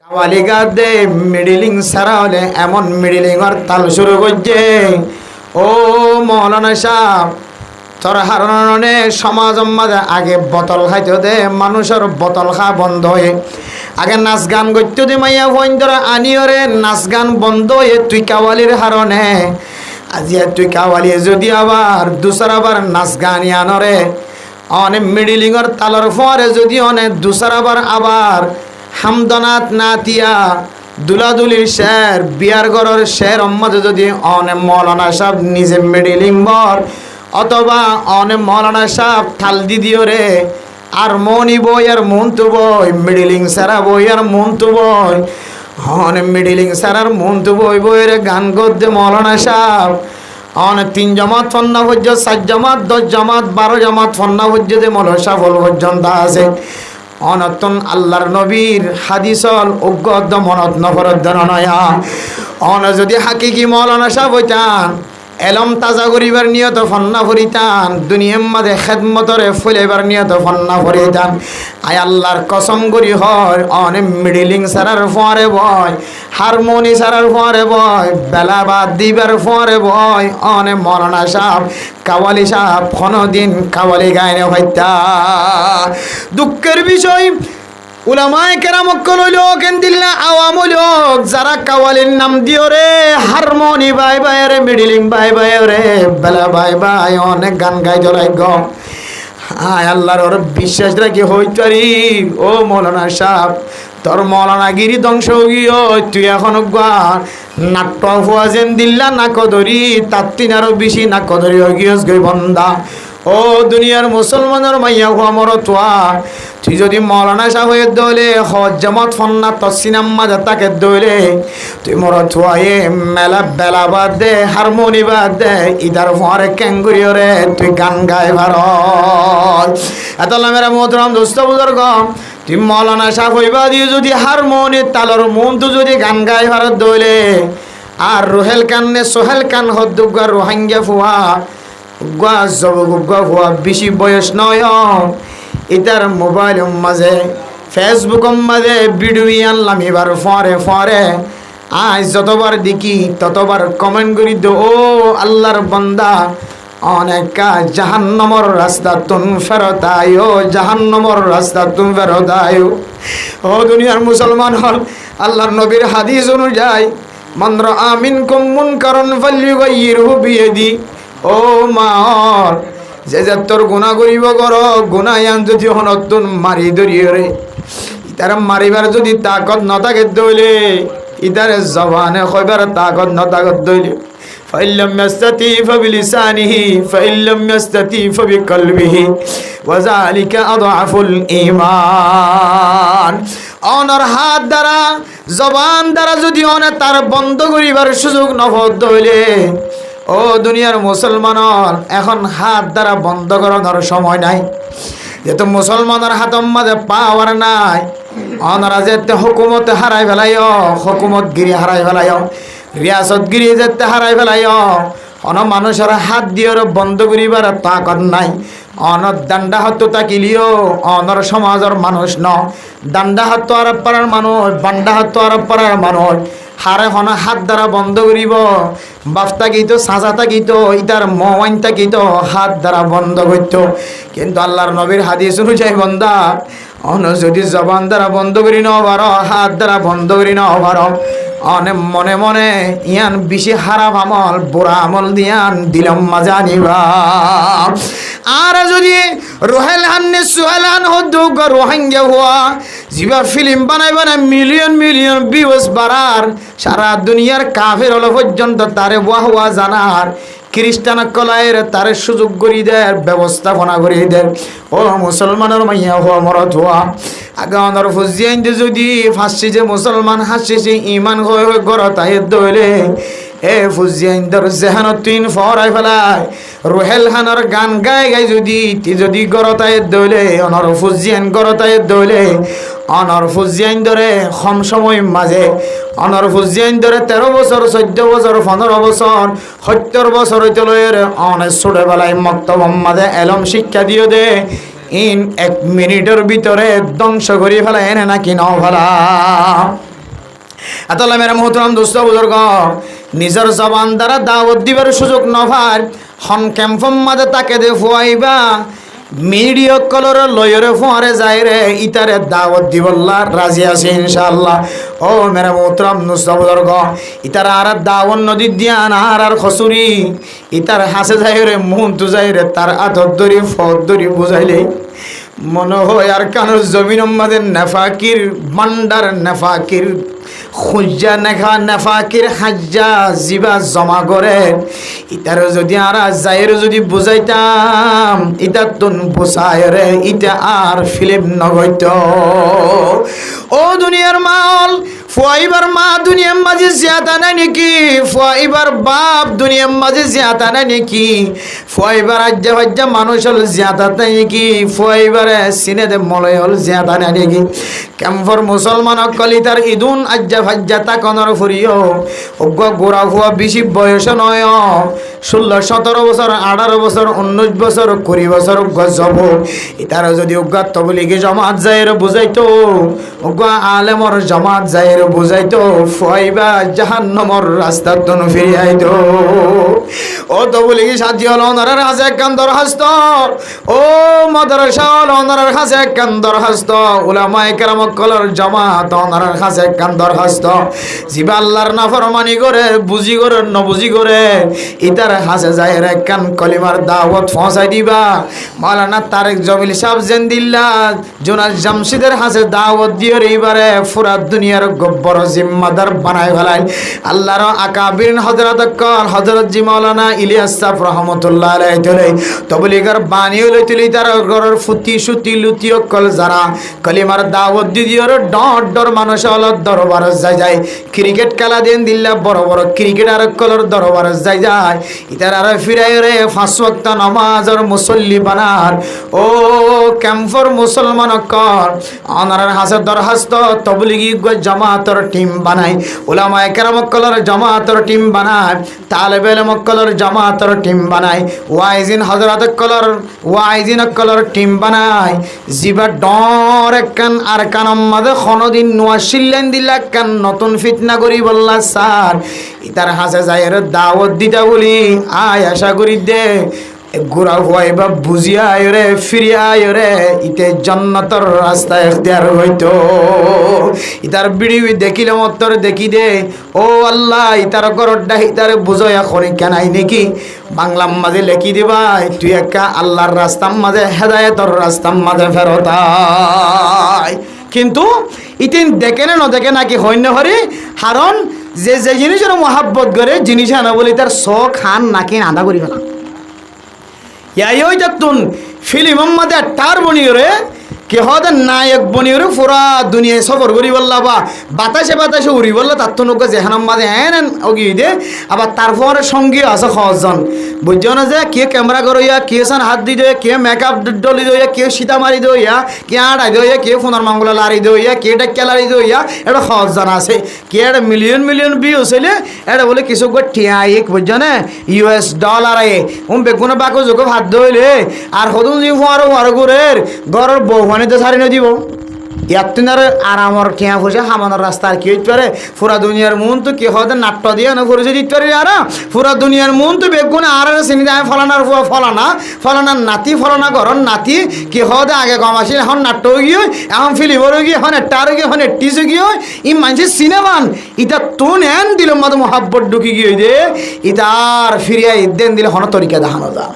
কাওয়ালিগার দে মিডিলিং সারা হলে এমন মিডিলিংর তাল শুরু করছে। ও মৌলানা সাহেব, তোর হারণে সমাজ মাঝে আগে বোতল খাইতে দে, মানুষের বোতল খা বন্ধ হয়ে আগে নাচ গান করতে দে, মাইয়া বন্ধরা আনিওরে নাচ গান বন্ধ হয়ে তুই কাওয়ালির হারণে আজি তুই কাওয়ালি যদি আবার দুসরাবার নাচ গান আনরে অনেক মিডিলিংর তালর পরে যদি অনেক দুসরাবার আবার হামদনাত নাতিয়া দুলাদুলির শের বিয়ার গড়ের শের অম্মাদে যদি অনেক মৌলানা সাহেব নিজে মিডিলিং বর অথবা অনেক মৌলানা সাহেব থাল দিদিও রে আর মনি বই আর মন তো বই মিডিলিং সারা বই আর মন তো বই অনেক মিডিলিং সারার মন তো বই বই রে গান করতে মৌলানা সাহেব অনেক 3 জমাত ফন্না পর্যন্ত 7 জমাত 10 জমাত 12 জমাত ফন্না পর্যন্ত মৌলানা সাহেব পর্যন্ত আছে। অনতন আল্লাহর নবীর হাদিসল অজ্ঞ মনত নফরত নয়া অন যদি হাকিকি মৌলানা সাহেব হইতান এলম তাজা করিবার নিয়ত ফন্না ফরিতান দুনিয়ার মাঝে খেদমতরে ফুলেবার নিয়ত ফন্না ফরিতান। আয় আল্লাহর কসম করি হয় অনেক মিডিলিং সারার ফরে বয়, হারমোনি সারার ফরে বয়, বেলা বাদ দিবার ফরে বয় অনেক মৌলানা সাহেব কাওয়ালি সাহেব কোনদিন কাওয়ালি গায়নে হইতা। দুঃখের বিষয় উলামায়ে কেরাম কইল কেন্দিল্লা আওয়াম লোক যারা কাওয়ালির নাম দিও রে হারমোনি বাই বাই রে মিডিলিং বাই বাই রে বেলা বাই বাই অনেক গান গাই জলাই গ। আয় আল্লাহর ওর বিশ্বাস রাখি হইতারি। ও মৌলানা সাহেব, তোর মৌলানাগিরি ধ্বংস গিয়ে তুই এখন নাট্য হওয়া যেন দিল্লা নাক ধরি তার 3 আরো বেশি নাক ধরি গিয়েছ গই বন্দা। ও দুনিয়ার মুসলমানের মাইয়া হওয়া মর তোয়া তুই যদি মৌলানা সাহেব হয়ে দলে হজ জামাত ফন্না তসিনাম মাঝে তাকে দলে তুই মর তোয়া এ মেলা বেলা বাদ দে হারমোনি বাদ দে ইদার ফরে ক্যাঙ্গুরিও রে তুই গান গাই ভার এত মেরা মোহতরম দোস্ত বুজুর্গ তুই মৌলানা সাহেব হইবা দিয়ে যদি হারমোনি তালর মন তো যদি গান গাই ভারত দলে আর রোহেল কান নে সোহেল কান হদ্দুগা রোহাঙ্গা ফুয়া গুয়া জব গুয়া ফুয়া বেশি বয়স নয় ইতার মোবাইল মাঝে ফেসবুক মাঝে ভিডিও আনলাম এবার ফরে ফরে আজ যতবার দেখি ততবার কমেন্ট করি দো ও আল্লাহর বান্দা অনেক জাহান্নামের রাস্তা তুন ফেরত আয়ো, জাহান্নামের রাস্তা তুন ফেরত আয়ো। ও দুনিয়ার মুসলমান হল আল্লাহর নবীর হাদিস অনুযায়ী মান রাআ মিনকুম মুনকারান ফালইয়ুগাইয়িরহু বিয়াদি। ও মা যে যে তোর গুণা করিব কর গুণায়ান যদি হনতুন মারি ধরিয়ে রে ইতার মারিবার যদি তাকত নথাকে দইলে ইতারে জবানে কইবার তাকত নথাকত দইলে ফাইল্লাম ইয়াস্তাতি ফাবিলিসানিহি ফাইল্লাম ইয়াস্তাতি ফাবিকলবিহি ওয়াযালিকা আযআফুল ঈমান। অনর হাত দ্বারা জবান দ্বারা যদি অনে তার বন্ধ করিবার সুযোগ নফদ দইলে ও দুনিয়ার মুসলমানের এখন হাত দ্বারা বন্ধ করানোর সময় নাই। যেহেতু মুসলমানের হাতের মাঝে পাওয়ার নাই অনারা যেতে হুকুমত হারাই ফেলাই, হুকুমত গিরি হারাই ফেলাই, রিয়াসত গিরি যেতে হারাই ফেলাই অন মানুষের হাত দিয়ে বন্ধ করিবার তাকত নাই। অনর দান্ডা হাত তাকিলিও অনর সমাজের মানুষ ন দান্ডা হাত আর পাড়ার মানুষ বান্ডা হাত আর পাড়ার মানুষ হারে হন হাত দ্বারা বন্ধ করিব বাফতা গীত সাজাতা গীত ইতার মোবাইনটা গীত হাত দ্বারা বন্ধ করত। কিন্তু আল্লাহর নবীর হাদিস অনুযায়ী বন্দা অন যদি জবান দ্বারা বন্ধ করি ন পারো হাত দ্বারা বন্ধ করি ন পারো অনে মনে মনে ইয়ান বেশি খারাপ আমল বুড়া আমল দিয়ান দিলাম মাজা নিবা। আর যদি রোহেল হান্নে সোহেল হান হদ্দুগ রোহিঙ্গা হওয়া জিবা ফিল্ম বানাই বানাই মিলিয়ন মিলিয়ন ভিউজ বাড়ার সারা দুনিয়ার কাফের হলো পর্যন্ত তারে ওয়াহওয়া জানার খ্রিস্টান কলায়ের তারে সুযোগ করি দেয় ব্যবস্থাপনা করি দেয়। ও মুসলমানের মাইয়া হওয়া মরত হওয়া আগে অনর ফুজিয়াইন যদি ফাঁসি যে মুসলমান হাসিছে ইমান হয়ে হয়ে গড় তাই দইলে এ ফুজিয়াইন দর জেহান তিন ফরাই ফেলায় রোহেল হানার গান গাই গাই যদি গড়তায় দইলে অনর ফুজিয়ান গড়তায় দইলে অনর ফুজিয়াইন ধরে কম সময় মাঝে অনর ফুজিয়াইন ধরে 13 বছর 14 বছর 15 বছর 70 বছর চলের অনেক ছোটে বেলায় মক্তব মাঝে এলম শিক্ষা দিও দে ইন 1 মিনিটের ভিতরে ধ্বংস করি ফেলা এনে নাকি নাও ফেলা। এতলা মেরা মোহতরম দোস্ত বুজুর্গ নিজের জবান দ্বারা দাওয়াত দিবার সুযোগ নভার হন ক্যাম্পম মাঝে তাকে দে ফুয়াইবা মিডিয়া কলর লয়রে ফোয়ারে যায় রে ইতারে দাওয়াত দিবল্লা রাজি আছে ইনশাআল্লাহ। ও মেরা মোহতরম দোস্ত বুজুর্গ ইতার আর দাওয়াত নদী দিয়ান আর খসুরি ইতার হাসে যায় রে মন তু যায় রে তার আদর দরি ফদ দরি বুঝাইলে মনে হয় আর কানোর জমিন আমাদের নেফাকির ভান্ডার নেফাকির খুঁজা নেখা নেফাকির হাজ্জা জিবা জমা করে ইতার যদি আর যাইর যদি বুঝাইতাম ইতার তুন বুঝায় রে ইটা আর ফিল্ম নগৈত। ও দুনিয়ার মাল ফুয়াইবার মা দুনিয়ার মাঝে জিয়াতা নাই নাকি? ফুয়াইবার বাপ দুনিয়ার মাঝে জিয়াতা নাই নাকি? ফুয়াইবার আজ্জা ভাজ্জা মানুষ হল জিয়াতা নাই নাকি? ফুয়াইবারে সিনেদে মলয় হল জিয়াতা নাই নাকি? ক্যাম্পর মুসলমান কলিতার ইদুন আজ্জা ভাজ্জা তা কনর ফুরিও অজ্ঞ গোড়া ফুয়া বেশি বয়স নয় 16 17 বছর 18 বছর 19 বছর 20 বছর গজব ইতার যদি অজ্ঞ তবলিগে জমাত যায় বুঝাইতো অজ্ঞ আলেমর জমাত যায় বুঝাইতো ফুয়াইবা জাহান্নামর রাস্তার দন ফিরিয়াইতো। ও তবলিগি সাথী হল ওনার কাছে একখান দরখাস্ত, ও মাদ্রাসা হল ওনার কাছে একখান দরখাস্ত, উলামায়ে কেরাম কলর জমাত ওনার কাছে একখান দরখাস্ত। জিবা আল্লাহর নাফরমানি করে বুঝি করে নবুঝি করে ইতার হাসে যায় একখান কলিমার দাওয়াত পৌঁছাই দিবা। মাওলানা তারেক জমিল সাহেব জেন্দিল্লাহ জোনাস জামশিদের হাসে দাওয়াত দিয়ে এইবারে পুরা দুনিয়ার গব্বর জিম্মাদার বানায় ফেলাই। আল্লাহর আকাবির হযরত কল হযরত জি মাওলানা ইলিয়াস সাহেব রহমাতুল্লাহ আলাইহি তলে তবলিগের বাণী লইতলি তার ঘরের ফুটি সুতি লুতি কল যারা কলিমার দাওয়াত দিদিওর ডর ডর মানুষ হল দরবার যায় যায় ক্রিকেট খেলা দেন দিল্লা বড় বড় ক্রিকেটার কলর দরবার যায় যায় ইতার আর ফিরাই রে 5 ওয়াক্ত নামাজের মুসল্লি বানার। ও ক্যাম্পর মুসলমান কর অনার হাসে দরখাস্ত তবলিগি জামাতের টিম বানাই, উলামায়ে কেরাম কলর জামাতের টিম বানায়, তালেবে ইলম কলর জামাতের টিম বানায়, ওয়াইজিন হযরত কলর ওয়াইজিন কলর টিম বানায়। জিবা ডর একখান আর কানম মাঝে কোনদিন নোয়া শিল্লেন দিলা কান নতুন ফিতনা করি বললা স্যার ইতার হাসে যায় দাওয়াত দিতা বলি আয় আশা করি দে গোড়া হওয়াইবা বুঝিয়া আয় রে ফিরিয়া আয় রে ইতে জান্নাতের রাস্তা এখতিয়ার হইতো। ইতার বিড়ি দেখিলে মত্তর দেখি দে ও আল্লাহ ইতার গরড্ডা ইতারে বুঝাইয়া করি কেনাই নাকি বাংলার মাঝে লেখি দিবা তুই একা আল্লাহর রাস্তার মাঝে হেদায়েতর রাস্তার মাঝে ফেরত আয়। কিন্তু ইতিন দেখে না দেখে নাকি হইন্য হরি হারণ যে যে জিনিসের মহাব্বত করে জিনিস আনা বলি তার শখ খান নাকি আদা করি ফেলা ইয়াই ওই দেখুন ফিল্ম মাঝে টার বনি রে কে হদ নায়ক বনি রে পুরা দুনিয়ায় সফর করি বললা বা বাতাসে বাতাসে উড়ি বললা তার তো নৌকা যেখান মাঝে এন ওগি দে আবার তারপরে সঙ্গী আছে 6 জন বুঝছো না যে কে ক্যামেরা করইয়া কে সান হাত দি দইয়া কে মেকআপ ডলি দইয়া কে সীতা মারি দইয়া কে আড়াই দইয়া কে ফোনার মাঙ্গলা লারি দইয়া কে ডাক্কা লারি দইয়া এটা 6 জন আছে কে এটা মিলিয়ন মিলিয়ন ভিউজ হইলে এটা বলে কিছু টিয়া এক বুঝছো না US ডলার আয়ে বেগুনে বাকো যোগ হাত দইলে আর হদুন জি ফোয়ারো ফোয়ারো করে ঘরের বউখানিতে ছাড়ি না দিব ইয়ার আরামর টিয়া ফুসে হামানোর রাস্তা আর কি হইতে পারে পুরা দুনিয়ার মন তো কে হতে নাট্য দিয়ে না ফুরেছে দিতে পারি আর পুরা দুনিয়ার মন তো বেগুনে আর চিনি আমি ফলানার ফলানার নাতি ফলানা ঘর নাতি কে হতে আগে কম আসি এখন নাট্য গিয়ে এখন ফিলিমরও গিয়ে এখন একটারও গিয়ে এখন একটিসও গিয়ে ই মানুষের সিনেমান ইটা তুন এন দিল মতো মহাব্বত ঢুকি গিয়ে দে ইতার ফিরিয়া ইদেন দিলে হন তরিকা দেখানো যা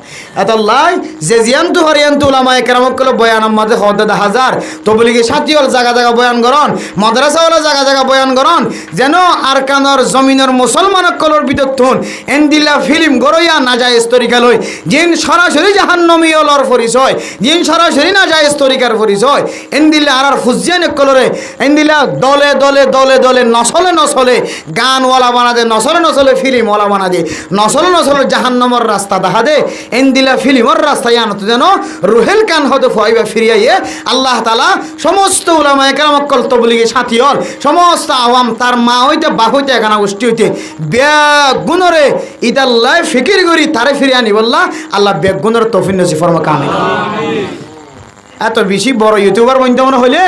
এত লাই যে জিয়ান্তু হরিয়ান্তু উলামায়ে কেরামক কল বয়ানের মাঝে হতে 10,000 তবলিগি সাথী হল জায়গা জায়গা বয়ান করন মাদ্রাসা হল জায়গা জায়গা বয়ান করন যেন আরকানোর জমিনের মুসলমান কলর ভিতর তুন এন্দিলা ফিল্ম গরইয়া না যায় তরিকা লই জিন সরাসরি জাহান্নামী হলর পরিচয় জিন সরাসরি না যায় তরিকার পরিচয় এন্দিলা আর ফুজিয়ান কলরে এন্দিলা দলে দলে দলে দলে নসলে নসলে গানওয়ালা বানা দে নসলে নসলে ফিল্মওয়ালা বানা দে নসলে নসলে জাহান্নামের রাস্তা দেখা দে এন্দিলা ফিল্মর রাস্তায় আনত যেন রুহেল কান হতে ফুয়াইবা ফিরিয়াইয়ে আল্লাহ তাআলা সমস্ত উলামায়ে কেরাম কল তবলিগি সাথী হল সমস্ত আওয়াম তার মা হইতে বাপ হইতে এখানা গোষ্ঠী হইতে বেগুণরে ইদাল্লাহ ফিকির করি তারে ফিরিয়ে আনি বললা আল্লাহ বেগুণের তৌফিক নসিব ফরমা কামিল। এত বেশি বড় ইউটিউবার বনতে মনে হইলে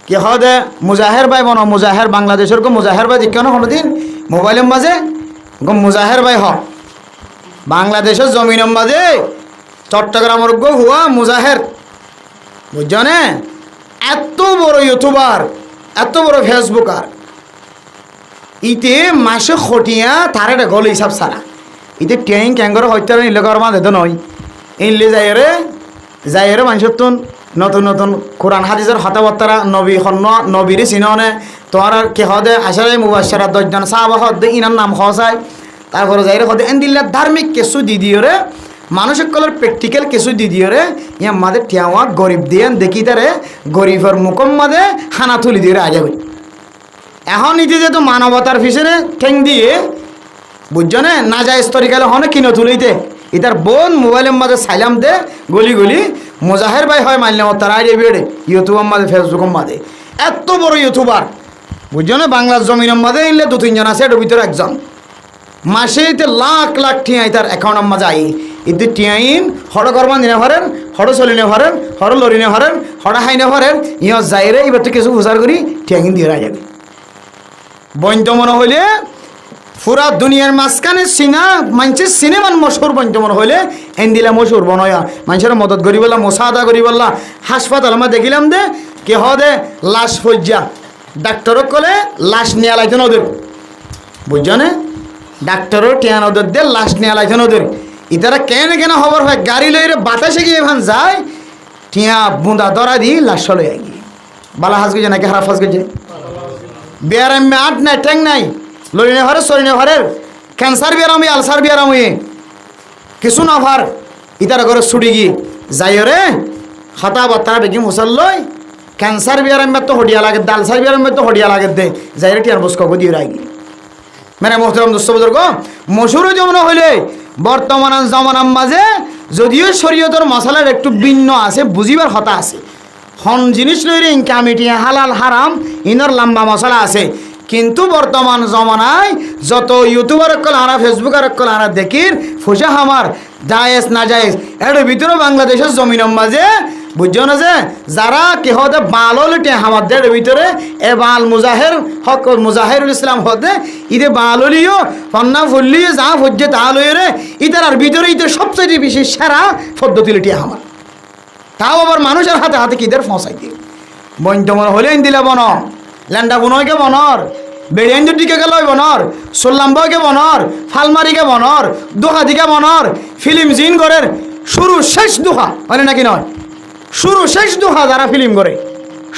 কি হদে মুজাহের ভাই বন মুজাহের বাংলাদেশের গো মুজাহের ভাই কেন কোনোদিন মোবাইলের মাঝে গো মুজাহের ভাই হ বাংলাদেশের জমিনের মাঝে চট্টগ্রামের গো হুয়া মুজাহের বুঝছো না এত বড় ইউটিউবার এত বড় ফেসবুকার ইতে মাসে খটিয়া তারে গল হিসাব সারা ইতে ট্যাং ক্যাঙ্গর হইতে নিলে গরমা দে তো নয় ইনলে যাইরে মানুষের তুন নতুন নতুন কোরআন হাদিসের হতাবত্তারা নবী হন্য নবীর চিননে তোমার কে হদে আসারে মুবাশশারা 10 জন সাহাবা হদে ইনার নাম খসায় তারপরে যাইরে হদে এন্দিল্লা ধার্মিক কিছু দি দিওরে মানসিক কলর প্র্যাকটিক্যাল কিছু দি দিওরে ইয়া মাদে টিয়াওয়া গরিব দিয়েন দেখি তারে গরিবের মুকম মাদে হানা তুলি দিয়ে আগে এখন ইতি যেহেতু মানবতার পিছনে ঠেং দিয়ে বুঝছো না যায় স্তরিকালে হনে কিনো তুলিতে ইতার বোন মোবাইলের মাঝে সাইলাম দে গলি গলি মুজাহের ভাই হয় মানলাম তার আইডিয়া বেড়ে ইউটিউবের মাঝে ফেসবুকের মাঝে এত বড় ইউটিউবার বুঝছো না বাংলার জমিনের মাঝে ইনলে 2-3 জন আছে এটার ভিতরে একজন মাসে ইতে লাখ লাখ টিয়াই তার অ্যাকাউন্টের মাঝে আই ইতে টিয়াইন হড় করবান দিনে ভরেন হড় চলিনে ভরেন হড় লরিনে ভরেন হড়া হাইনে ভরেন ইহ যাইরে এবার তো কিছু উজার করি টিয়াইন দিয়ে যাবে বৈন্ত মনে হইলে পুরা দুনিয়ার মাঝখানে মানুষের সিনেমান মশহুর বৈন্ত মনে হইলে এন্দিলা মশহুর বনয়া মানুষের মদত করি বললা মোসাদা করি বললা হাসপাতাল আমরা দেখিলাম দে কে দে লাশ ফজ্জা ডাক্তারও কলে লাশ নিয়ে লাইতেন ওদের বুঝছো না ডাক্তারও টিয়ান ওদের দে লাশ নিয়ে লাইতেন ওদের ইতারা কেন কেন খবর হয় গাড়ি লইরে বাতাসে গিয়ে এখান যায় টিয়া বুঁদা দরা দি লাশ লইয়া গিয়ে বালা হাস গেছে নাকি হারাফ হাস গেছে বেয়ারামে আট নাই ঠ্যাং নাই লরিনে ঘরে সরিনে ঘরের ক্যান্সার বেরামি আলসার বেরামি কিছু না ভার ইতার ঘরে ছুটি গিয়ে যাই রে হতা বাত্তা বেগি মুসাল্লই ক্যান্সার বেরামে তো হডিয়া লাগে দালসার বেরামে তো হডিয়া লাগে দে যাই রে টিয়ার বস কবো দিয়ে রাখি মানে মোহতরম দোস্ত বুজুর্গ মশুর যেমন হইলে বর্তমান জমানার মাঝে যদিও শরীয়তের মশলার একটু ভিন্ন আছে বুঝিবার হতা আছে হন জিনিস লইরে ইনকামিটিয়া হালাল হারাম ইনর লম্বা মশলা আছে কিন্তু বর্তমান জমানায় যত ইউটিউবার কল আরা ফেসবুকার কল আরা দেখির ফুসা হামার জায়েজ না জায়েজ এর ভিতরে বাংলাদেশের জমিনের মাঝে বুঝছো না যে যারা কেহ হতে বাল হলে হামাদের ভিতরে এ বাল মুজাহের হক মুজাহিরুল ইসলাম হতে ইদে বাল হলিও পন্না ফুললিও যা ফুজে তা লইরে ইতার ভিতরে ইতে সবচেয়ে বেশি সেরা পদ্ধতি লিটিয়া হামার তাও আবার মানুষের হাতে হাতে কিদের ফসাই দিয়ে বৈন্তমন হলে দিলে বন ল্যান্ডা বুনয়কে বনর বেড়িয়ান দিকে গেল বনর সোল্লাম্বকে বনর ফালমারিকে বনর দোহাদিকে বনর ফিল্ম জিন করের শুরু শেষ দোহা মানে নাকি নয় শুরু শেষ দোহা যারা ফিল্ম করে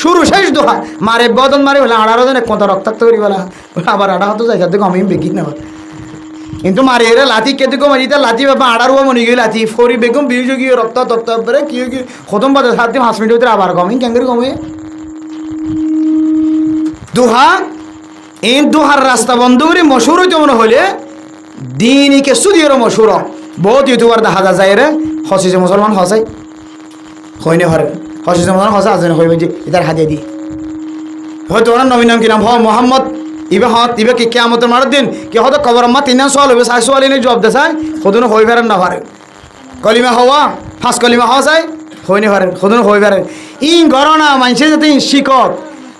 শুরু শেষ দোহা মারে বদন মারে বলে আড়ারো জন এক কথা রক্তাক্ত করি বলা আবার আড়া হতো জায়গা থেকে আমি বেগি না কিন্তু মারি এরা লাথি কেতে কো মারি তা লাথি বাবা আড়ারুয়া মনে গিয়ে লাথি ফরি বেগম বিজু গিয়ে রক্ত তক্ত পরে কি খতম বাদে 7 দিন 5 মিনিট ভিতরে আবার কমই ক্যাঙ্গের কমে দুহা এই দুহার রাস্তা বন্ধ করে মশুর যেমন হলে দিনকে সুদিয়ের মশুর বহুত ইউটিউবার দেখা যায় রে হসিছে মুসলমান হসাই হইনে হরে হসিছে মুসলমান হসা আছে না হইবে যে ইতার হাতে দি হয়তো ওনার নবীন নাম কি নাম মোহাম্মদ ইবে হত ইবে কি কিয়ামতের মারার দিন কি হয়তো কবর আম্মা 3 সওয়াল হবে 6 সওয়াল এনে জবাব দেয় খুদুন হই পারেন না পারে কলিমা হওয়া ফাঁস কলিমা হওয়া যায় হইনি পারেন খুদুন হই পারেন ইন গরনা মানুষের যাতে শিকক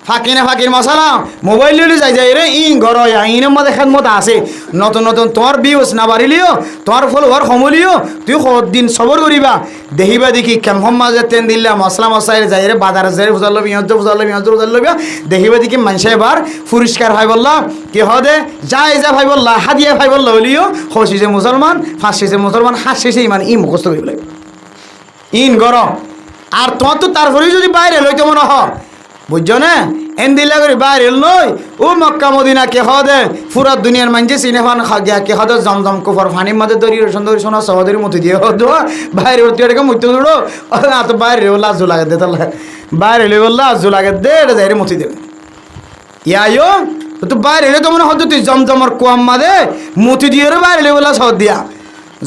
ফাঁকি না ফাঁকির মশলা মোবাইল লিয়ে যাই রে ঘর ইনের মধ্যে খেদমত আছে নতুন নতুন তোমার ভিউজ না বাড়িলিও তোমার ফলোয়ার সমলিও তুই দিন সবর করিবা দেখিবা দেখি কেমন মাঝে তেন দিল্লা মশলা মশাই যাই রে বাজারে যাই বুঝার লবি বুঝার লবি দেখিবা দেখি মানুষে এবার পরিষ্কার ভাই বললা কি হদে যাই যা ভাই বললা হাদিয়া ভাই বললা হলিও হসি যে মুসলমান ফাঁসি যে মুসলমান হাসি সেই মানে মুখস্থ করিব লাগে ইন গরম আর তোমার তো তারপরেই যদি বাইরে লইতে মনে হয় বুঝছো না এন্দিলা করে বাইরে নই ও মক্কা মদিনা কে হদে পুরা দুনিয়ার মানছে সিনেমান খাগিয়া কে হদে জমজম কুফর ফানির মধ্যে দড়ি সুন্দর সোনা সহদরি মতো দিয়ে হতো বাইরে ওটিকে মুতে দৌড়ো না তো বাইরে লাজু লাগে দে তাহলে বাইরে লই বললা লাজু লাগে দে এটা যাই মুতি দেবে ইয়াইও তো বাইরে তো মনে হতো তুই জমজমর কুয়াম মাদে মুতি দিয়ে বাইরে লই বললা সহ দিয়া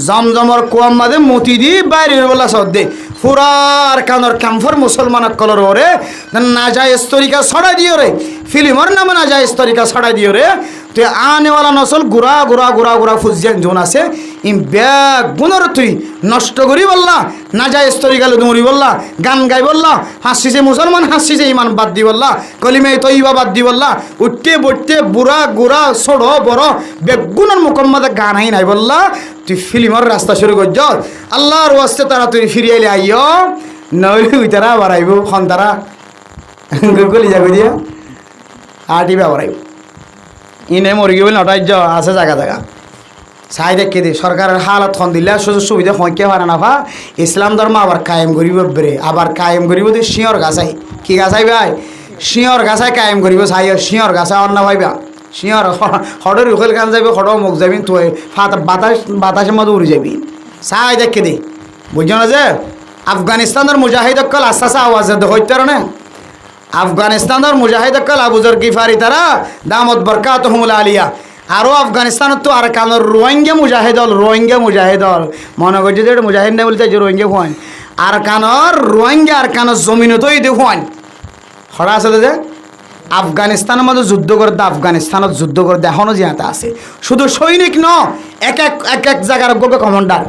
জমজমর কুয়াম মাদে মুতি দি বাইরে বললা সহ দে পুরার কানর ক্যাম্ফর মুসলমান কলর ওরে না যায় তরিকা ছড়াই দিও রে ফিল্মর নামে না যায় তরিকা ছড়াই দিও রে তুই আনেওয়ালা নসল গুড়া গুড়া গুড়া গুড়া ফুজিয়ান জোন আছে ই ব্যাগ গুণর তুই নষ্ট করি বললা না যায় স্তরি গেল দৌড়ি বললা গান গাই বললা হাসিছে মুসলমান হাসিছে ইমান বাদ দি বললা কলিমে তৈবা বাদ দি বললা উঠতে বইতে বুড়া গুড়া ছোট বড় বেগুনের মুকম্মদে গান আই নাই বললা তুই ফিল্মর রাস্তা শুরু করছ আল্লাহর ওয়াস্তে তারা তুই ফিরিয়ে আইলে আইয় নইলে ওই তারা আবার আইব খন তারা গলি যাবে দিয়া আটি আবার আইব ইনে মরি বলে নটাই আছে জায়গা জায়গা চাই দেখে দি সরকারের হালত খন দিলে সুযোগ সুবিধা সংখ্যা হয় না ভা ইসলাম ধর্ম আবার কায়েম করিব বেরে আবার কায়েম করিব দি শিঁয়র গাছাই কি গাছাই ভাই শিঁয়র গাছাই কায়েম করিব চাই শিঁয়র গাছাই অন্য ভাইবা শিঁয়র হডর উখেল গান যাবি হড মুখ যাবি তুই বাতাস বাতাসের মধ্যে উড়ে যাবি চাই দেখে দি বুঝছো না যে আফগানিস্তানের মুজাহিদ অকল আস্তে আস্তে আওয়াজ হইতে না আফগানিস্তানের মুজাহিদ অকল আবুজর গিফারি তারা দামত বরকাতুহুমুল আলিয়া আরও আফগানিস্তানত তো আর কানোর রোহিঙ্গা মুজাহিদ হল মনে করছে যে মুজাহিদ নেই বলতে যে রোহিঙ্গা হন আর কানোর রোহিঙ্গা আর কানোর জমিনতই দেখুন হরা আছে যে আফগানিস্তানের মধ্যে যুদ্ধ করতে আফগানিস্তানত যুদ্ধ করতে এখনও জিয়াতে আছে শুধু সৈনিক ন এক এক জায়গার গোপে কমান্ডার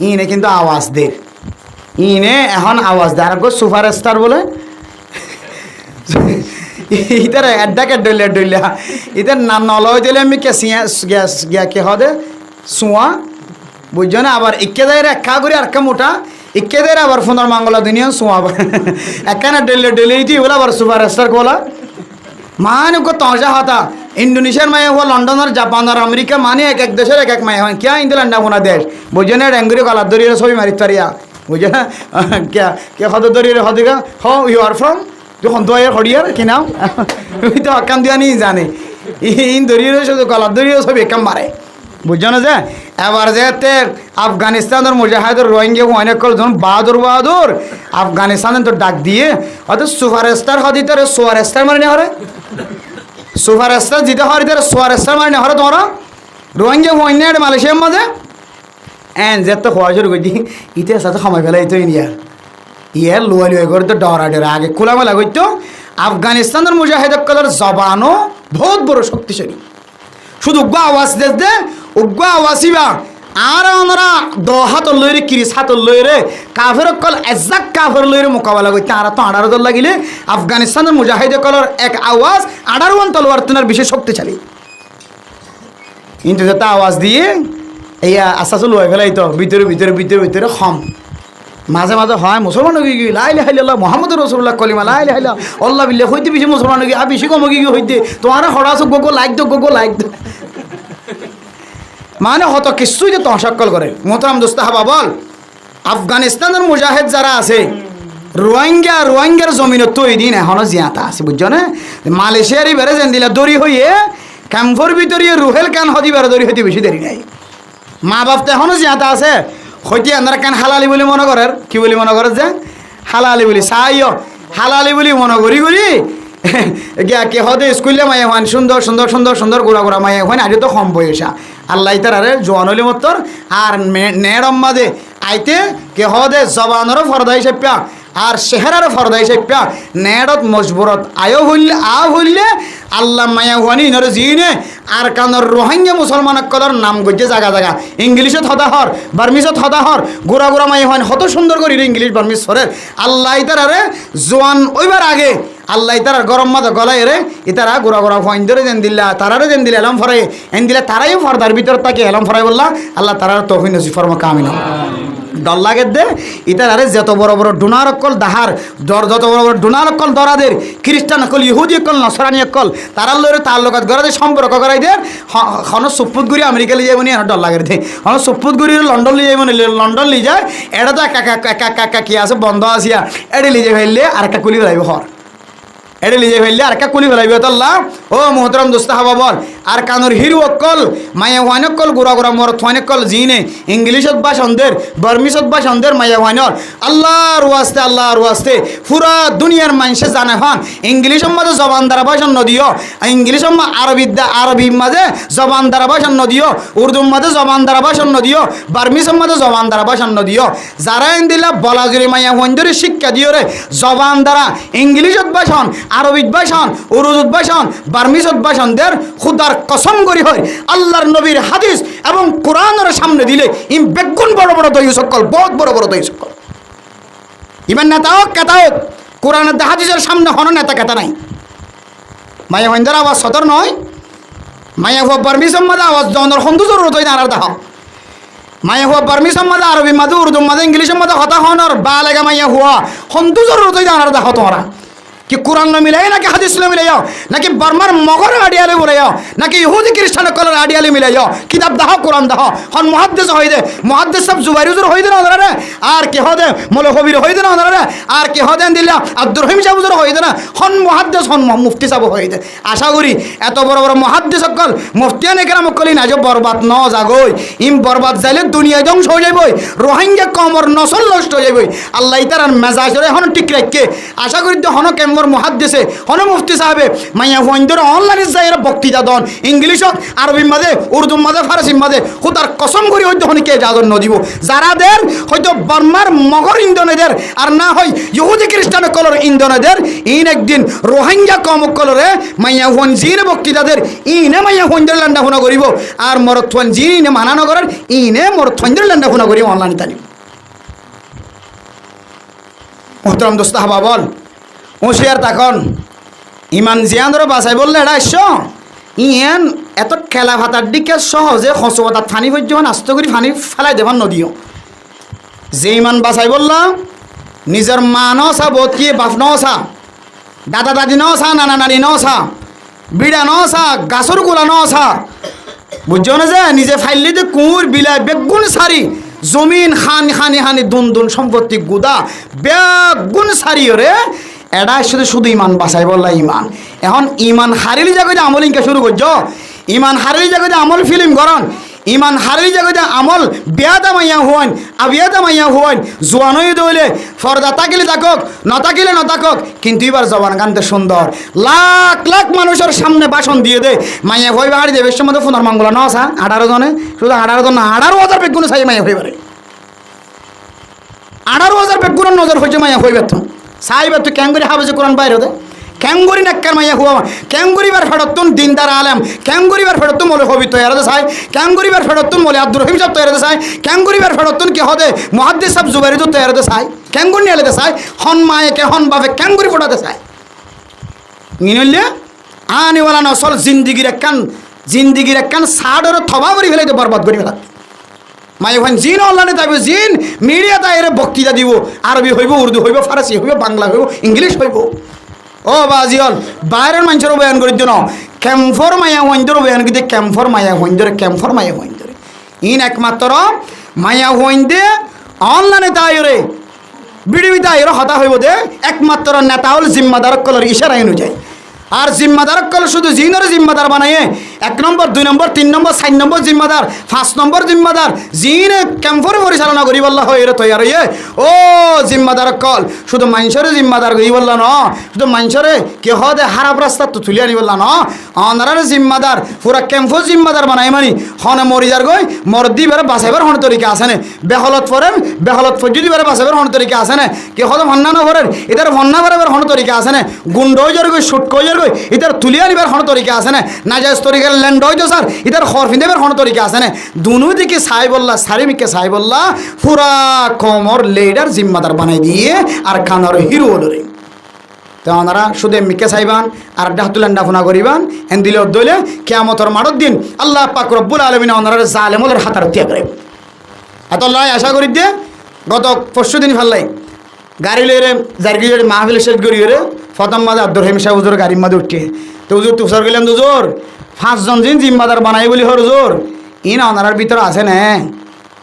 ইনে কিন্তু আওয়াজ দে ইনে এখন আওয়াজ দে আর সুপার স্টার বলে ইতার এডাকে ডইলা ইতার না নলয় দিলে আমি কে গিয়া কে হদে সুয়া বুঝছো না আবার ইকে দেয় একা করে আর মোটা ইকে দেয় আবার ফোনের মাঙ্গলা দুনিয়া সুয়া একানে ডেলে ইতি বলে আবার সুপার স্টার কোলা মানে তজা হতা ইন্ডোনেশিয়ার মায়ে হওয়া লন্ডনের জাপানের আমেরিকা মানে এক দেশের এক মায়ে হয় কিয়া ইন্দোল্যান্ডা কোনা দেশ বুঝছো না ডেঙ্গুরি কলার দরিয়ে ছবি মারিত পারিয়া বুঝছো না কে হদ দরিয়ে হদিকা হ ইউ আর ফ্রম যখন দয়ের হরিয়ার কিনাও ওই তো আকাম দিয়া নিয়ে জানে ইন দরিয়ে শুধু কলার দরিয়ে ছবি একাম মারে বুঝছো না যে এবার যে আফগানিস্তানের মুজাহিদের রোহিঙ্গা অনেক কল যখন বাহাদুর আফগানিস্তানের তো ডাক দিয়ে হয়তো সুপার স্টার হদিতে সোয়ার স্টার মারি না হরে সুপার স্টার জিতে হরিতে সোয়ার স্টার মারি না হরে তোমরা রোহিঙ্গা হইনা মালয়েশিয়ার মাঝে এন যে তো খোয়া শুরু করছি ইতিহাস সাথে সময় ফেলা এই তো ইন্ডিয়ার ইয়ার লুয়া লুয়া করে তো ডরা আগে খোলামেলা করতো আফগানিস্তানের মুজাহিদ কলার জবানও বহুত বড় শক্তিশালী শুধু উগ্র আওয়াজ দে উগ্র আওয়াজিবা আর ওনারা হাত লইরে কিরিস হাত লইরে কাফের কল এজাক কাফের লইরে মোকাবেলা করতে আর তো 18 দল লাগিলে আফগানিস্তানের মুজাহিদ কলার এক আওয়াজ 18 তলোয়ার তোনার বিশেষ শক্তিশালী কিন্তু যেটা আওয়াজ দিয়ে এই আস্তে লুয়া ফেলাই তো ভিতরে খম মাঝে মাঝে হয় মুসলমান গিয়ে গিয়ে লাই লাই আল্লাহ মোহাম্মদ রসুল্লাহ কলিমা লাই লাই আল্লাহ বিল্লে হইতে বেশি মুসলমান গিয়ে আর বেশি কম গিয়ে হইতে তোমার হরা আছো গোগো লাইক দো মানে হত কিছুই যে তহসাক্কল করে মোহতারাম দোস্তাহাবা বল আফগানিস্তানের মুজাহিদ যারা আছে রোহিঙ্গার জমিনত তো এই দিন এখনো জিয়াতা আছে বুঝছো না মালয়েশিয়ারই বেড়ে যেন দিলা দড়ি হইয়ে ক্যাম্পর ভিতরে রুহেল কান হদি বেড়ে দড়ি হইতে বেশি দেরি নাই মা বাপ তো এখনো জিয়াতা আছে হইতে আপনারা কান হালালি বলে মনে করেন কি বলি মনে করেন যে হালালি বলি চাইও হালালি বলি মনে করি কে হদে স্কুলে মায়ে হন সুন্দর গোড়া মায়ে হন আজ তো কম বয়সা আল্লাহ তারে জোয়ান হলি মতর আর নেড়ম মাদে আইতে কে হদে জবানেরও ফরদা হিসেবে আর চেহারারও ফরদা হিসেবে নেড়ত মজবুরত হইলে আল্লাহ মায়া হুয়ানি ইনরে জিনে আর কানর রোহিঙ্গা মুসলমান কলর নাম গজ্জে জায়গা ইংলিশত হদাহর বার্মিশত হদাহর গোড়া মায়া হন হত সুন্দর করি ইংলিশ বার্মিশ সরের আল্লাহ তারে জোয়ান ওইবার আগে আল্লাহ তারা গরম মাথা গলায় রে ইতারা গোড়া হইন ধরে যেন দিল্লা তারারে যেন দিলে এলাম ফরাই এন দিলে তারাই ফরদার ভিতর তাকে এলাম ফরাই বললা আল্লাহ তারার তৌফিক নসিব ফরমা কামিনা ডর লাগে দে ইতারে যত বড় ডোনার অকল দাহার যত বড় ডোনার অকল দরাদের খ্রিস্টান অকল ইহুদি অকল নসরানি অকল তারার লইরে তার লগত গড়াদের সম্পর্ক করাই দে হন সুপুত গুড়ি আমেরিকা লিয়ে যাবনি আর ডর লাগে দে হন সুপুত গুড়ি লন্ডন লিয়ে যাবনি লন্ডন লিয়ে যায় এটা তো একা কি আছে বন্ধ আসিয়া এড়ে লিয়ে ফেললে আর একটা কুলি ফেলাইব হর এড়ে লিজে ফেললে আর একটা কুলি ফেলাইবে তাল্লাহ ও মোহতরম দোস্তাহাবা বল আর কানুর হিরু অকল মায়া ওয়ান অকল গোড়া মর থান অকল জিনে ইংলিশত বা সন্দের বার্মিশত বা সন্দের মায়া ওয়ানর আল্লাহর ওয়াস্তে পুরা দুনিয়ার মানুষে জানে হন ইংলিশের মাঝে জবান দ্বারা ভাষণ নদিও ইংলিশের আরবি মাঝে জবান দ্বারা ভাষণ নদিও উর্দুর মাঝে জবান দ্বারা ভাষণ নদিও বার্মিশের মাঝে জবান দ্বারা ভাষণ নদিও যারা দিলা বলা জুড়ে মায়া ওয়ান ধরে শিক্ষা দিও রে জবান দ্বারা ইংলিশত ভাষণ আরবিত ভাষণ, উর্দুত ভাষণ, বার্মিজত ভাষণ দের খুদার কসম করি হয় আল্লাহর নবীর হাদিস এবং কোরআনের সামনে দিলে ইম বেগুন বড় বড় দই সকল, বহুত বড় বড় দই সকল। ইমান নেতা হোক কেতা হোক, কোরআনের হাদিসের সামনে হন নেতা কেতা নাই। মায়া হইন্দার আওয়াজ সতর নয়, মায়া হুয়া বার্মিজম মাদা আওয়াজ জনের হন্দু জরুরত হই দাঁড়ার দাহ। মায়া হুয়া বার্মিজম মাদা আরবি মাদু উর্দু মাদা ইংলিশের মাদা হতা হনর বা লেগা মায়া হুয়া হন্দু জরুরত হই দাঁড়ার দাহ। তোমরা কি কোরআন ন মিলাই নাকি হাদিস ন মিলাই নাকি বার্মার মগর আডিয়ালে বলে নাকি ইহুদি খ্রিস্টান কলর আডিয়ালে মিলাই কিতাব দাহ কোরআন দাহ হন মুহাদ্দিস হই দে, মুহাদ্দিস সব জুবাইর হুজুর হই দে না ওনারা, আর কি হদে মোলে কবির হই দে না ওনারা, আর কি হদেন দিলা আব্দুর রহিম সাহেব হুজুর হই দে না, হন মুহাদ্দিস হন মুফতি সাহেব হই দে। আশা করি এত বড় বড় মুহাদ্দিস সকল মুফতিয়ানে কেরাম কলি না যে বরবাদ ন জাগই, ইম বরবাদ যাইলে দুনিয়া ধ্বংস হয়ে যাবই, রোহিঙ্গা কমর নসল নষ্ট হয়ে যাবই। আল্লাহ তার মেজাজরে হন ঠিক রাখকে। আশা করি হন কেমর মুহাদ্দিসে হন মুফতি সাহেবে মাইয়া হুইন্দর অনলাইনে যাইরা বক্তৃতা দন ইংলিশত, আরবি মাঝে, উর্দু মাঝে, ফারসি মাঝে খুদার কসম করি হয়তো হনিকে যাজন নদিব যারা দের হয়তো বার্মার মগর ইন্দোনেদের আর না হয় ইহুদি খ্রিস্টান কলর ইন্দোনেদের ইন একদিন রোহিঙ্গা কম কলরে মাইয়া হুন জিনে বক্তৃতাদের ইনে মাইয়া হুইন্দর লান্ডা হুনা করিব, আর মরথন জিনে মানানো করার ইনে মরথন্দের লান্ডা হুনা করিব অনলাইনে তানি। মোহতরম দোস্ত হাবা বল হুঁশিয়ার তখন ইমান জিয়ান ধরো বাসাই বললে এটা এসো ইয়েন এত খেলা ভাতার দিকে সহজে হসবতার ফানি পর্যন্ত আস্ত করি ফানি ফেলাই দেবার নদীও যে ইমান বাসাই বললাম নিজের মা নসা বোধ কি বাপ নসা, দাদা দাদি নসা, নানা নানি নসা, বিড়া নসা, গাছর গোলা নসা, বুঝছো না যে নিজে ফাইলিতে কুঁর বিলাই বেগুন সারি জমিন খানি খানি খানি দুন দুন সম্পত্তি গুদা বেগুন সারি রে এটা শুধু শুধু ইমান বাসাই বললা ইমান। এখন ইমান হারিলি জায়গায় আমল ইনকা শুরু করছো, ইমান হারিলি জায়গায় আমল ফিল্ম করন, ইমান হারিলি জায়গায় আমল বেয়াদা মাইয়া হুয়ান আবিয়াদা মাইয়া হুয়ান জোয়ানই দইলে ফর্দা তাকিলে থাকক নতাকিলে নতাকক, কিন্তু এবার জবান গানতে সুন্দর লাখ লাখ মানুষের সামনে ভাষণ দিয়ে দে মাইয়া হই বাড়ি দেবে মধ্যে ফোনার মঙ্গলা ন আসা 18 জনে শুধু 18 জন না 18,000 বেগুনে চাই মাইয়া হইবারে 18,000 বেগুনের নজর হয়েছে মাইয়া হইবে তো সাইবার তুই ক্যাঙ্গুরি হাবেছে কোরআন বাইরে দে ক্যাঙ্গুরি নাক্কার মাইয়া হুয়া ক্যাঙ্গুরিবার ফেরতুন দিনদার আলেম ক্যাঙ্গুরিবার ফেরতুন মলে হবি তো এরাদে চাই ক্যাঙ্গুরিবার ফেরতুন মলে আব্দুর রহিম সাহেব তো এরাদে চাই ক্যাঙ্গুরিবার ফেরতুন কি হদে মুহাদ্দিস সাহেব জুবাইরি তো এরাদে চাই ক্যাঙ্গুরি এলাদে চাই হন মায়েকে হন বাপে ক্যাঙ্গুরি ফোটাতে চাই নিনলে আনিওয়ালা নসল জিন্দিগির একখান সাড়ের থবা করে ফেলে বরবাদ করে ফেলা মাই ওখান জিন অনলাইনে যাবে জিন মিডিয়া তাই এর বক্তৃতা দিব আরবি হইব উর্দু হইব ফারসি হইব বাংলা হইব ইংলিশ হইব ও বাজিয়ল বাইরের মানুষেরও বয়ান করি জন্য ক্যাম্পর মায়া হইন্দর বয়ান কিন্তু ক্যাম্পর মায়া হইন্দরে ইন একমাত্র মায়া হইন্দে অনলাইনে তাই রে বিডিবি তাই এর হতা হইব দে একমাত্র নেতা হল জিম্মাদার কলর ইশারা অনুযায়ী আর জিম্মাদার কল শুধু জিনের জিম্মাদার বানাইয়ে 1 নম্বর 2 নম্বর 3 নম্বর 4 নম্বর জিম্মাদার 5 নম্বর জিম্মাদার জিনে ক্যাম্পর পরিচালনা করি বললা হয় এর তৈয়ার হইয়ে ও জিম্মাদার কল শুধু মানুষের জিম্মাদার করি বললা ন শুধু মানুষের কে হদে হারাপ রাস্তা তো তুলি আনি বললা ন অনারার জিম্মাদার পুরা ক্যাম্পর জিম্মাদার বানাই মানি হনে মরিদার গই মরদি বেড়ে বাঁচাইবার হন তরিকা আছে না বেহলত ফরেন বেহলত ফজুদি বেড়ে বাঁচাইবার হন তরিকা আছে না কে হদে ভন্না না ভরেন এদের ভন্না বেড়াবার হন তরিকা আছে না গুন্ড হইজার গই শুট কইজার ইতার তুলিয়া নিবার হন তরিকা আছে না নাজাইজ তরিকার ল্যান্ড হইতো স্যার ইতার খর ফিন্দেবার হন তরিকা আছে না দুনু দিকে সাই বললা সারিমিকে সাই বললা পুরা কমর লেডার জিম্মাদার বানাই দিয়ে আর কানর হিরো হলরে তো ওনারা শুধু মিকে চাইবান আর ডাহতুলান্ডা ফোনা করিবান এন দিলে দইলে কিয়ামতের মাঠের দিন আল্লাহ পাক রব্বুল আলামিন ওনারা জালেমদের হাতার ত্যাগ করে এত লাই আশা করি দিয়ে গত পরশু দিন ফাল্লাই গাড়ি লইরে জার্গি মাহফিল শেষ করি রে প্রথম মাঝে আব্দুর রহিম সাহেব হুজুর গাড়ির মাঝে উঠে তো হুজুর তুষার গেলাম দুজোর 5 জন জিন জিম্মাদার বানাই বলি হর জোর ইন অনারার ভিতরে আছে না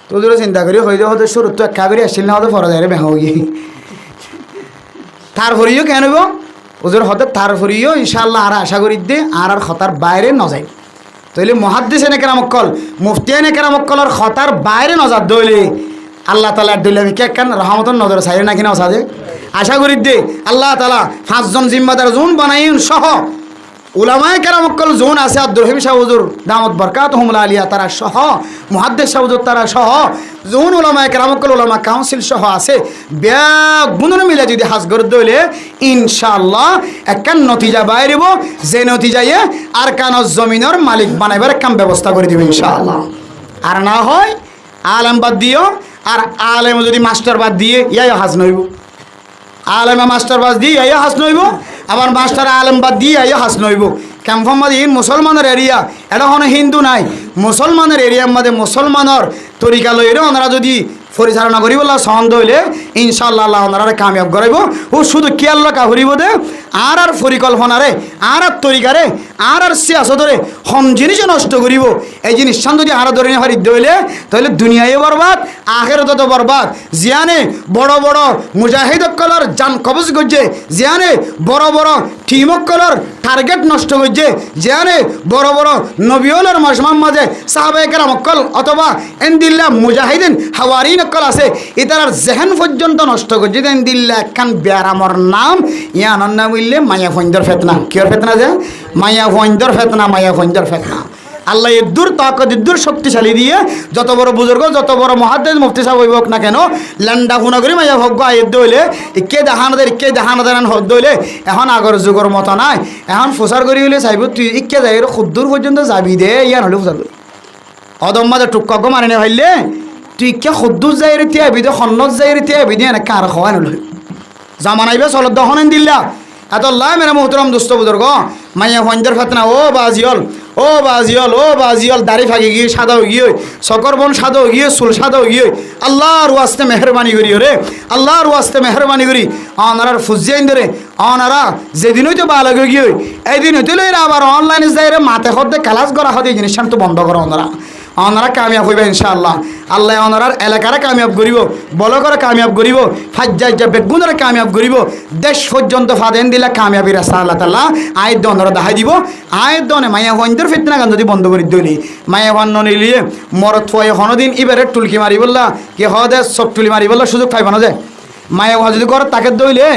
তো হুজুরে চিন্তা করি হয়ে যাওয়া হতে শুরু তো একা করে আসছিল না হতে ফরা যায় বেহা গিয়ে তার ফরিও কেন হুজুর হতে তার ফরিও ইনশাআল্লাহ আর আশা করি দে আর খতার বাইরে ন যায় তাইলে মুহাদ্দিস এনে কেরামক্কল মুফতি এনে কেরামক্কলের খতার বাইরে নজার দইলে আল্লাহ তালা দিলে আমি কে কেন রহমতন নজর চাই না কিনা সাজে আশা করি দে আল্লাহ তালা 5 জন জিম্মাদার জুন বানাইন সহ উলামায়ে কেরাম অকল জোন আছে আব্দুর রহিম শাহ হুজুর দামত বরকাতুহুমুল আলিয়া তারা সহ মুহাদ্দিস শাহ হুজুর তারা সহ জোন উলামায়ে কেরাম অকল উলামা কাউন্সিল সহ আছে গুণন মিলে যদি হাজ করে দইলে ইনশাআল্লাহ একখান নতিজা বাইরিব যে নতিজায়ে আর কানজ জমিনের মালিক বানাইবার একখান ব্যবস্থা করে দিব ইনশাআল্লাহ। আর না হয় আলেম বাদ দিও আর আলেম যদি মাস্টার বাদ দিয়ে ইয়াই হাজ নইব, আলেমে মাস্টার বাদ দিয়ে ইয়াই হাজ নইব, আবার মাস্টার আলেম বাদ দিয়ে ইয়াই হাজ নইব। ক্যাম্পমাদিন মুসলমানের এরিয়া এটা হন হিন্দু নাই, মুসলমানের এরিয়ার মধ্যে মুসলমানের তরিকা লইলে ওনারা যদি পরিচালনা করি বললা সন্দ হইলে ইনশাআল্লাহ আল্লাহ ওনারা কামিয়াব করাইব। ও শুধু খেয়াল রাখা হরিব দে আর পরিকল্পনারে আর তরিকারে আর সিয়াসতরে হম জিনিসও নষ্ট করিব। এই জিনিস যদি আর ধরে হারি দইলে তাহলে দুনিয়ায় বরবাদ আখেরাতও তো বরবাদ। জিয়ানে বড় বড় মুজাহিদ কলর জান কবজ করছে, জিয়ানে বড় বড় টিমক কলর টার্গেট নষ্ট করছে, জিয়ানে বড় বড় নবিয়লের মজমার মাঝে সাহাবায়ে কেরাম অকল অথবা এনদিল্লা মুজাহিদিন হাওয়ারিন অকল আছে এটার জেহেন পর্যন্ত নষ্ট করছে। এনদিল্লা একখান ব্যারামর নাম ইয়ানোর নাম হইলে মায়া ফঞ্জর ফেতনা। কিয়র ফেতনা যে মায়া ফঞ্জর ফেতনা, মায়া ফঞ্জর ফেতনা। আল্লাহ ইদ্দুর তাকত ইদ্দুর শক্তিশালী দিয়ে যত বড় বুজুর্গ যত বড় মুহাদ্দিস মুফতি সাহেব হইব না কেন ল্যান্ডা খুনা করি মাইয়া ভগ্য আয়ত দইলে ইকে দেখানাদের হদ দইলে এখন আগর যুগর মতো নাই। এখন ফুসার করি হইলে চাইব তুই ইকে যাই খুদ্দুর পর্যন্ত যাবি দে ইয়ান হলে ফুসার করি অদম মাঝে টুক্কাক মারি নে ভাইলে তুই ইকে খুদ্দুর যাই রে তিয়াবি দে সন্নত যাই রে তিয়াবি দে এনে কার খাওয়াই নলয় জামানাইবে চলত দহনেন দিল্লা এত লাই মেরা মোহতরম দুষ্ট বুজুর্গ মাইয়া ফঞ্জর ফেতনা। ও বাজিয়ল ও বাজিয়ল ও বাজিয়ল দাড়ি ফাঁকি গিয়ে সাদা গিয়ে সকর বন সাদা গিয়ে চুল সাদা গিয়ে আল্লাহর ওয়াস্তে মেহরবানি করি রে আল্লাহর ওয়াস্তে মেহরবানি করি অনারার ফুজিয়াইন ধরে অনারা যেদিন হইতে ভালো গিয়ে এইদিন হইতে লইরা আবার অনলাইনে যাই রে মাথে হতে কালাস করা হতে এই জিনিসটা তো বন্ধ করো অনারা কামিয়াব হইবে ইনশাআল্লাহ। আল্লাহ অনারার এলাকারে কামিয়াব করিব, বল করে কামিয়াব করিব, ফাজ্জাইজা বেগুনরে কামিয়াব করিব, দেশ পর্যন্ত ফাদেন দিলা কামিয়াবি রাস্তা আল্লাহ তাআলা আয়াত দ অনারা দেখাই দিব। আয়াত দনে মাইয়া হইন্দর ফিতনা গান যদি বন্ধ করি দইলি মাইয়া হন নিলিয়ে মরত ফয় হনদিন ইবারে টুলকি মারি বললা কি হদে সব টুলি মারি বললা সুযোগ পাইব না যে মাইয়া হওয়া যদি করে তাকে দইলে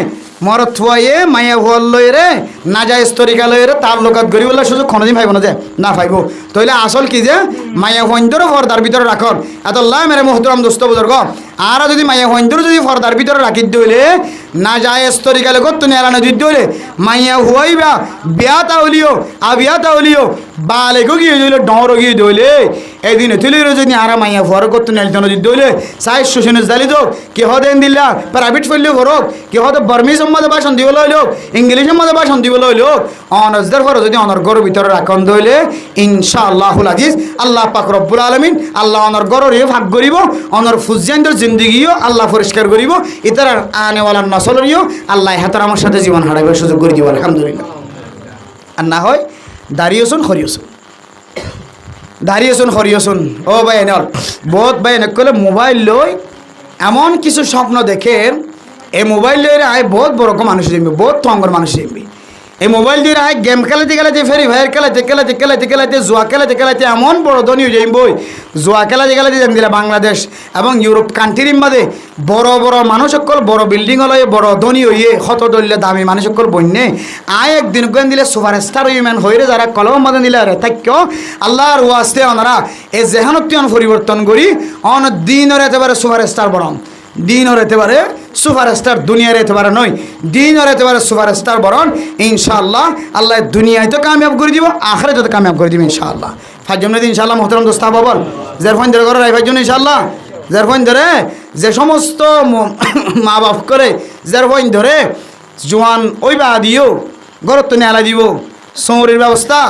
মরত থুয়ে মাইয়া হল লই রে না যায় তরিকা লই রে তার লোকাত গরি বললে সুযোগ কোনোদিন পাইব না যে না পাইব। তাইলে আসল কি যে মাইয়া হইন্দর ফর্দার ভিতরে রাখর এত লাই মেরে মোহতরম দোস্ত বুজুর্গ আর যদি মাইয়া হইন্দর যদি ফর্দার ভিতরে রাখি দইলে না যায় তরিকা লোকত তুমি এলানো দিতে হইলে মাইয়া হুয়াইবা বিয়া তাউলিও আবিয়া তাউলিও বালেগো গিয়ে দইলে ডর গিয়ে দইলে এদিন তুলি যদি আর মাইয়া ফর করতে নেলতন দিতে হইলে সাই শুশনে জালি দো কি হদেন দিল্লা প্রাইভেট ফেললে করক কি হদে বর্মিজ মধ্যে ভাষণ দিবলৈ হইল ইংলিশের মধ্যে ভাষণ দিবলৈ হইল অনজদের ফর যদি অনর গরুর ভিতরে রাখন দইলে ইনশাআল্লাহুল আজিজ আল্লাহ পাক রব্বুল আলামিন আল্লাহ অনর গরুর ভাগ করিব অনর ফুজিয়ানদের জিন্দগিও আল্লাহ পরিষ্কার করিব ইতার আনেওয়ালা নসলরিও আল্লাহ হাতার আমার সাথে জীবন হারাইবার সুযোগ করে দিব আলহামদুলিল্লাহ। আর না হয় দাঁড়িয়েছুন খরিয়েছুন দাঁড়িয়েছুন খরিয়েছুন ও ভাই এনল বহুত ভাই এনে করলে মোবাইল লই এমন কিছু স্বপ্ন দেখেন এই মোবাইল লই আয় বহুত বড় মানুষ দেখবি বহুত তঙ্গর মানুষ দেখবি এই মোবাইল দিয়ে আয় গেম খেলাতে খেলাতে ফেরি ভাইয়ের খেলাতে খেলাতে খেলাতে খেলাতে জুয়া খেলাতে খেলাতে এমন বড় ধনী হয়ে যাই বই জুয়া খেলাতে খেলাতে যেন দিলে বাংলাদেশ এবং ইউরোপ কান্ট্রির মধ্যে বড় বড় মানুষ সকল বড় বিল্ডিং হলে বড় ধনী হইয়ে হত দলিলে দামি মানুষ সকল বন্যে আয় একদিন গেন দিলে সুপার স্টার ইউম্যান হয়ে যারা কলম মাদে দিলে রে থাক্য আল্লাহর ওয়াস্তে ওনারা এই জেহানত্বন পরিবর্তন করি অন দিনের একেবারে সুপার স্টার বরং দিন হতে পারে সুপারস্টার দুনিয়ার হতে পারে নয় দিন হতে পারে সুপারস্টার বরণ ইনশাআল্লাহ আল্লাহ দুনিয়ায় তো কামিয়াব করে দিব আখিরাতে তো কামিয়াব করে দিব ইনশাআল্লাহ। ফাজম দিন ইনশাআল্লাহ মোহতরম দোস্তা বল যার ফোন ধরে করে রাই ফাজম ইনশাআল্লাহ যার ফোন ধরে যে সমস্ত মা বাপ করে যার ফোন ধরে জোয়ান ওই বা দিও গরত তো নেলা দিব সৌরির ব্যবস্থা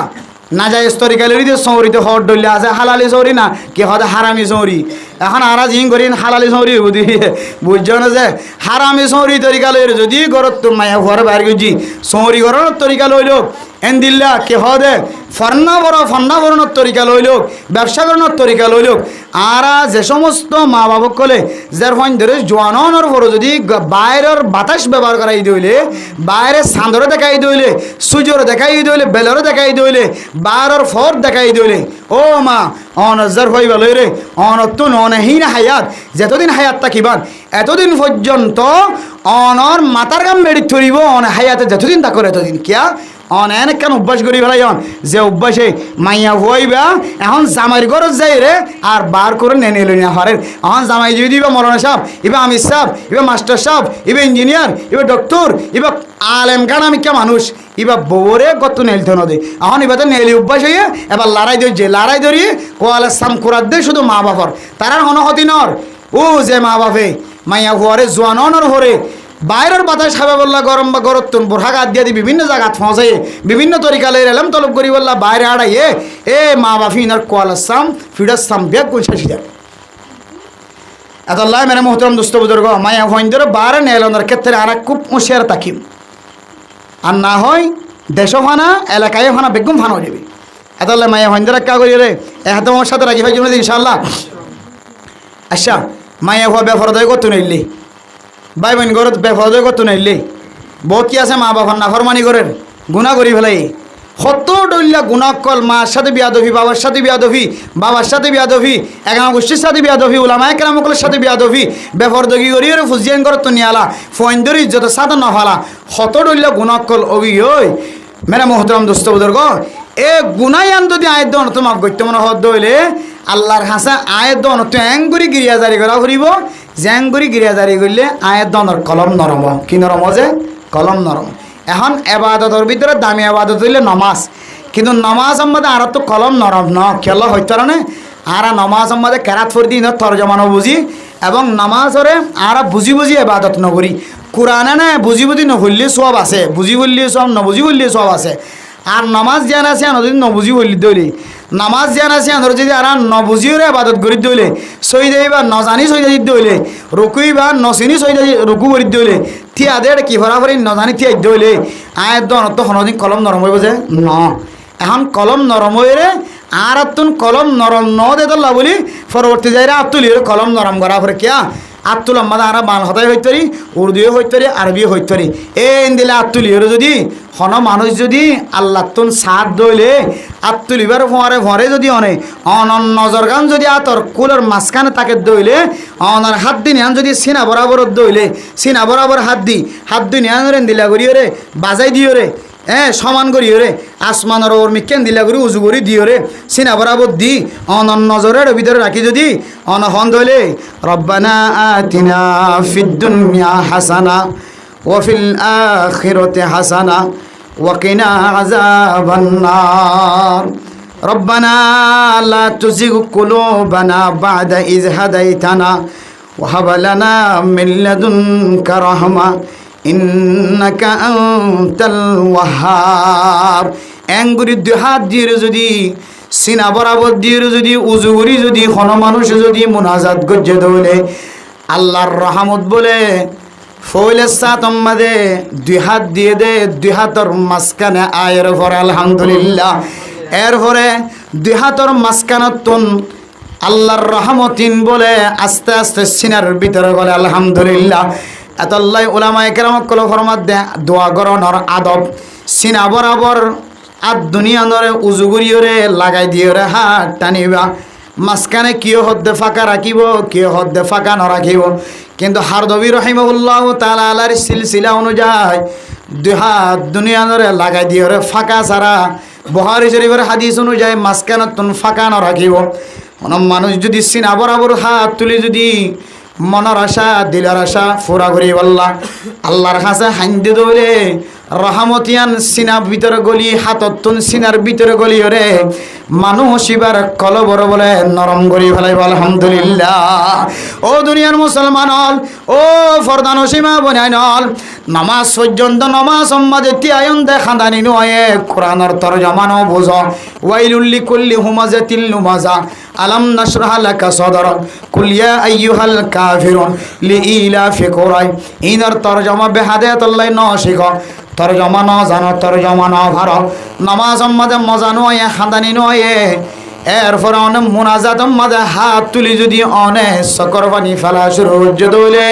না যায় তরিকা লই দিয়ে সৌরিতে হট ডলে আছে হালালি সৌরি না কি হতে হারামি সৌরি এখন আরা জিং করি হালালি সৌরি বুঝি বুঝছো না যে হারামি সৌরি তরিকা লই যদি গরত তো মায়া ঘর বাইর করছি সৌরি গরর তরিকা লইল এন দিল্লা কে হদে ফন্না বরণের তরিকা লইল ব্যবসা করানোর তরিকা লইল আর যে সমস্ত মা বাবা কলে যার ফোন ধরে জোয়ানোর পর যদি বাইরের বাতাস ব্যবহার করাই দইলে বাইরে সাঁদরে দেখাই দইলে সূর্যর দেখাই দইলে বেলরে দেখাই দইলে বাইরের ফর দেখাই দইলে ও মা অনজার হইব লই রে অনতুন অনহীন হায়াত যতদিন হায়াত থাকিবান এতদিন পর্যন্ত অনর মাতার গাম বেড়ি থরিব অন হায়াতে যতদিন তা করে এতদিন কিয়া অনেক কেন অভ্যাস করি ফেলাই যে অভ্যাসে মাইয়া হইবা এখন জামাইয়ের ঘরত যাই রে আর বার করে নেনে লইয়া হরেন এখন জামাই যদি দিবা মরনা সাহেব এবার আমির সাহেব এবার মাস্টার সাহেব এবার ইঞ্জিনিয়ার এবার ডক্টর এবার আলেম গান আমি কে মানুষ এবার বউরে কত নেলতে নদী এখন এবার তো নেলি অভ্যাস হইয়ে এবার লড়াই ধরছে লড়াই ধরিয়ে কোয়ালে সাম কুরাত দিয়ে শুধু মা বাপর তারার হনহতি নর ও যে মা বাপে মাইয়া হুয়ারে জোয়ানর হরে বাইরের বাতাস খাবে বললা গরম বা গরত্তন বোরহা গাত দিয়ে দি বিভিন্ন জায়গাত ফসাই বিভিন্ন তরিকা লাই এলাম তলব করি বললা বাইরে আড়াইয়ে এ মা বাপি ইনার কোয়ালাসাম ফিডাসাম বেগ কোন শাসি যায় এত আল্লাহ মেরে মোহতরম দুস্থ বুজুর্গ মায়া হইন্দর বারে নেলনের ক্ষেত্রে আর খুব হুঁশিয়ার তাকিম আর না হয় দেশও ফানা এলাকায় ফানা বেগুম ফানা হয়ে যাবে এত আল্লাহ মায়া হইন্দর কা করি রে এ হাতে আমার সাথে রাখি ভাই ইনশাআল্লাহ আচ্ছা মায়া হওয়া বেফরদয় করতে নিলি ভাই বোন ঘরত বেফরদয় করতে নিলি বহুত কি আছে মা বাবার নাফরমানি করেন গুণা করি ফেলাই কত ডইল্লা গুণা কল মার সাথে বিয়াদফি বাবার সাথে বিয়াদফি বাবার সাথে বিয়াদফি এগাম গোষ্ঠীর সাথে বিয়াদফি উলামায়ে কেরামকলের সাথে বিয়াদফি বেফরদগি করি ফুজিয়ান ঘরত তো নিয়ালা ফইন্দর ইজ্জত সাথে নফালা কত ডইল্লা গুণা কল অবি ওই মেরা মোহতরম দোস্ত বুজুর্গ এ গুনাই আন যদি আয়ের দন তো মাফ করতে মনে হদ হইলে আল্লাহর হাসা আয়ের দন তো অ্যাঙ্গুরি গিরিয়া জারি করা ফুরিব জ্যাঙ্গুরি গিরিয়া জারি করলে আয়ের দনের কলম নরম কি নরম যে কলম নরম এখন এবাদতের ভিতরে দামি আবাদত হইলে নমাজ কিন্তু নমাজ আমাদের আর তো কলম নরম ন খেল হইতে না আর নমাজ আমাদের কেরাত ফরদি তরজমানো বুঝি এবং নমাজরে আর বুঝি বুঝি এবাদত নকরি কোরআনে না বুঝি বুঝি নভুললে সব আছে বুঝি বললে সব নবুঝি বললে সব আছে আর নমাজ জ্ঞান আছে আন যদি নবুঝি বললি দইলে নামাজ জ্ঞান আছে আনর যদি আর নবুঝিও আবাদত করি দইলে সইদাই বা নজানি সইদাই দইলে রুকুই বা নচিনি সইদাই রুকু করি দইলে থিয়া দে কি ভরাভরি নজানি থিয়া দইলে আয় দনত হনদিন কলম নরম হইব যে ন এখন কলম নরম হইরে আর তুন কলম নরম ন দে দল্লা বলি পরবর্তী যাইরা আতুলি কলম নরম করা পরে কিয়া আত্তুল আম্মাদা আরা বাল হতাই হইতে পারি উর্দুও হইতে পারি আরবিও হইতে পারি এই দিলে আত্তুলিও যদি হন মানুষ যদি আল্লাহ তুন সাথ দইলে আত্তুলিবার ফরে যদি অনে অন নজর গান যদি আতর কুলের মাঝখানে তাকে দইলে অনার হাত দি নিয়ান যদি সিনা বরাবর দইলে সিনা বরাবর হাত দি নিয়ান দিলা করিও রে বাজাই দিও রে সমান করি রে আসমানের ওর মিকেন দিলা করি উজু করি দিও রে সিনা বরাবর দি অন নজরের ভিতরে রাখি যদি অনহন ধইলে রব্বানা আতিনা ফিদ দুনিয়া হাসানা ওয়া ফিল আখিরাতি হাসানা ওয়া কিনা আযাবান নার রব্বানা লা তুজিগ কুলুবানা বা'দা ইয হাদাইতানা ওয়া হাব লানা মিন লাদুনকা রাহমা ইন্নাকা আনতাল ওয়াহ্হাব অ্যাঙ্গুরি দুই হাত দিয়ে যদি সিনা বরাবর দিয়ে যদি উজু করি যদি কোন মানুষ যদি মুনাজাত গজ্জে দৌলে আল্লাহর রহমত বলে ফইলে সাতম মাদে দুই হাত দিয়ে দে দুই হাতের মাঝখানে আয়ের পরে আলহামদুলিল্লাহ এরপরে দুই হাতের মাঝখানতুন আল্লাহর রহমতিন বলে আস্তে আস্তে সিনার ভিতরে বলে আলহামদুলিল্লাহ এতল্লাই উলামায়ে কেরাম কল ফরমাত দে দোয়া করণর আদব সিনা বরাবর আর দুনিয়া নরে উজু করিওরে লাগাই দিওরে হাত টানিবা মাঝখানে কিয় হদ্দে ফাঁকা রাখিব কিয় হদ্দে ফাঁকা নরাখিব কিন্তু হারদবি রহিমাহুল্লাহ তাআলা আলার সিলসিলা অনুযায়ী দুই হাত দুনিয়া নরে লাগাই দিওরে ফাঁকা ছাড়া বুখারী শরীফের হাদিস অনুযায়ী মাঝখানে তুন ফাঁকা নরাখিব মানুষ যদি সিনা বরাবর হাত তুলি যদি মনের আশা দিলার আশা ফুরা করি বললা আল্লাহর কাছে হাইন্দে দৌলে রহমতিয়ান সিনার ভিতরে গলি হাততুন সিনার ভিতরে গলি ওরে মানুষ এবার কলবর বলে নরম করি ফেলাইব আলহামদুলিল্লাহ ও দুনিয়ার মুসলমান হল ও ফরদান সীমা বনাই নল নামাজ পর্যন্ত নামাজ সম্মাদে তিয়ায়ন দেখা দানি নয় কোরআনের তরজমানো বুঝ ওয়াইলুল লিকুল্লি হুমাজাতিল লুমাজা আলাম নাশরাহ লাকা সাদরাক কুল ইয়া আইয়ুহাল কাফিরুন লিইলাফি কুরাই ইনার তরজমা বেহাদায়াতুল্লাহ নশিক তরজমা ন জানো তরজমা ন ভারো নামাজ মাঝে মজা নয় খাদানি নয় এরপরে অনেক মুনাজাত মাঝে হাত তুলি যদি অনেক সকর পানি ফেলা শুরু হচ্ছে দৌলে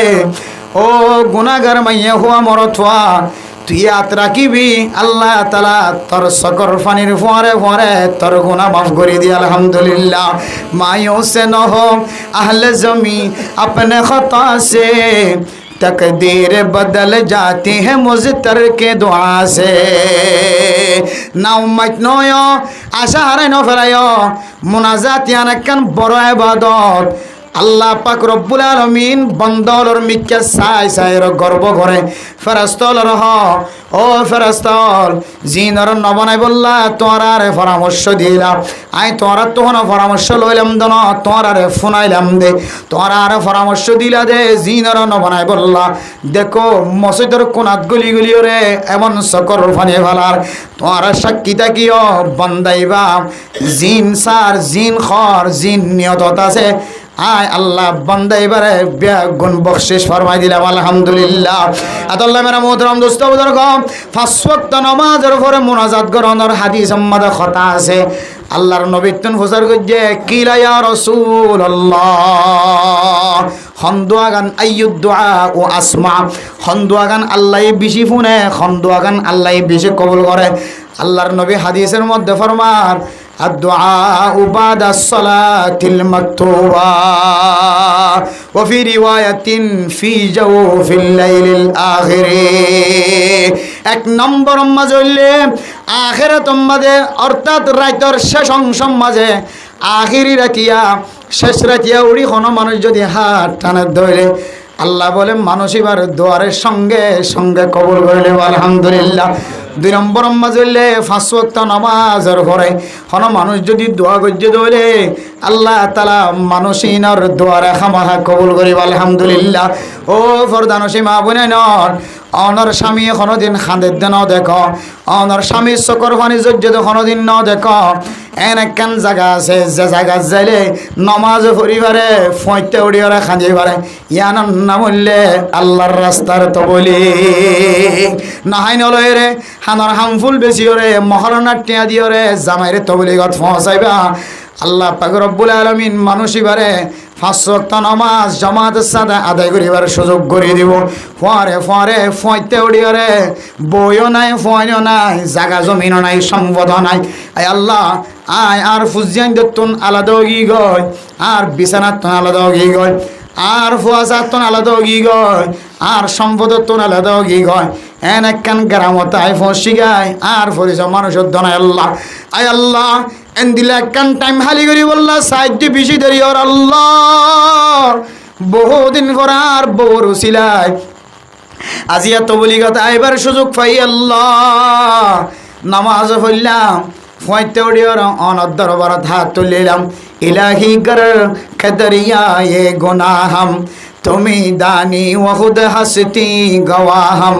ও গুনাগার মাইয়া হুয়া মরথুয়া তুই ইয়াত রাখিবি আল্লাহ তাআলা তোর সকর পানির ফোয়ারে ফোয়ারে তোর গুনাহ মাফ করে দি আলহামদুলিল্লাহ মায়ো সে ন হো আহলে জমি अपने खता से तकदीर बदल जाती है मुज़तर के दुआ से ना उम्मत नयो आशा हाराय न फेलायो मुनाजात यानकान बড় इबादत আল্লাহ পাক রব্বুল আলামিন বন্দলর মিক্কা সাই সাইর গর্ব করে ফেরেশতালর ও ফেরেশতাল জিনর নবনাই বললা তোরারে পরামর্শ দিলাম আই তোরা তোহন পরামর্শ লইলাম দন তোরারে ফোনাইলাম দে তোরারে পরামর্শ দিলা দে জিনর নবনাই বললা দেখো মসজিদের কোনাত গলি গলি রে এমন সকর ফানি ফালার তোরা সাক্ষী থাকিও বন্দাইবা জিন সার জিন খর জিন নিয়ত আছে আয় আল্লাহ বান্দা এবারে গুণ বখশিশ ফরমাই দিলাম আলহামদুলিল্লাহ আল্লাহ মেরা মোহতরম দোস্ত বুজুর্গ পাঁচ ওয়াক্ত নামাজের পরে মুনাজাত করানোর হাদিস সম্মাদে কথা আছে আল্লাহর নবী তুন ফুসার গজে কিলা ইয়া রাসূলুল্লাহ খন্দুয়াগান আইয়ুদ দুআ ও আসমা খন্দুয়াগান আল্লাহ বেশি শুনে খন্দুয়াগান আল্লাহ বেশি কবুল করে আল্লাহর নবী হাদিসের মধ্যে ফরমান الدعاء بعد الصلاة المكتوبة وفي رواية في جوف الليل الآخر এক নম্বর মাঝে হইলে আখিরাত মাঝে অর্থাৎ রাতের শেষ অংশ মাঝে আখিরি রাতিয়া শেষ রাতিয়া উড়ি কোনো মানুষ যদি হাত টানে ধরে আল্লাহ বলে মানুষ এবার দোয়ারের সঙ্গে সঙ্গে কবুল করলে আলহামদুলিল্লাহ দুই নম্বর নামাজ হইলে পাঁচ ওয়াক্ত নামাজের পরে কোনো মানুষ যদি দোয়া গজ্জে দইলে আল্লাহ তাআলা মানুষিনার দোয়ারে খামাখা কবুল করিব আলহামদুলিল্লাহ ও ফরদানসী মা বোনেনর অনর স্বামী কোনোদিন খাঁদের দিন দেখো অনর স্বামীর চকর পানি যজ্জে কোনোদিন ন দেখো এন একখান জায়গা আছে যে জায়গা যাইলে নমাজ পড়িবারে ফইতে উড়িয়ারে খাঁদি পারে ইয়ানোর নাম হইলে আল্লাহর রাস্তার তো বলি নাহাই নলয়ে হানর হামফুল বেশি ওরে মহরণার টিয়া দিওরে জামাইরে তবলিগত পৌঁছাইবা আল্লাহ পাক রব্বুল আলামিন মানুষ এবারে পাঁচ ওয়াক্ত নামাজ জামাতের সাথে আদায় করিবার সুযোগ করে দিব ফরে ফরে ফইতে উড়িয়ারে বইও নাই ফয়ও নাই জাগা জমিনও নাই সম্পদ নাই আয় আল্লাহ আয় আর ফুজিয়ান দত্তন আলাদা গি গয় আর বিছানাত আলাদা গি গয় আর ফুয়াসাত আলাদা গি গয় আর সম্পদত আলাদা গি গয় এন একখান গ্রামত আয় ফসি গায় আর ফরিস মানুষের দনায় আল্লাহ আয় আল্লাহ এন দিলে একখান টাইম হালি করি বললা সাইডটি বেশি দেরি ওর আল্লাহ বহুদিন পর আর বউর উসিলায় আজিয়া তবলিগত আইবার সুযোগ পাই আল্লাহ নামাজ পড়লাম ফয়তে উড়িয়র অনর দরবারত হাত তুলিলাম ইলাহি কর খদরিয়া এ গুনাহম তুমি দানি ও খুদ হসতি গওয়াহম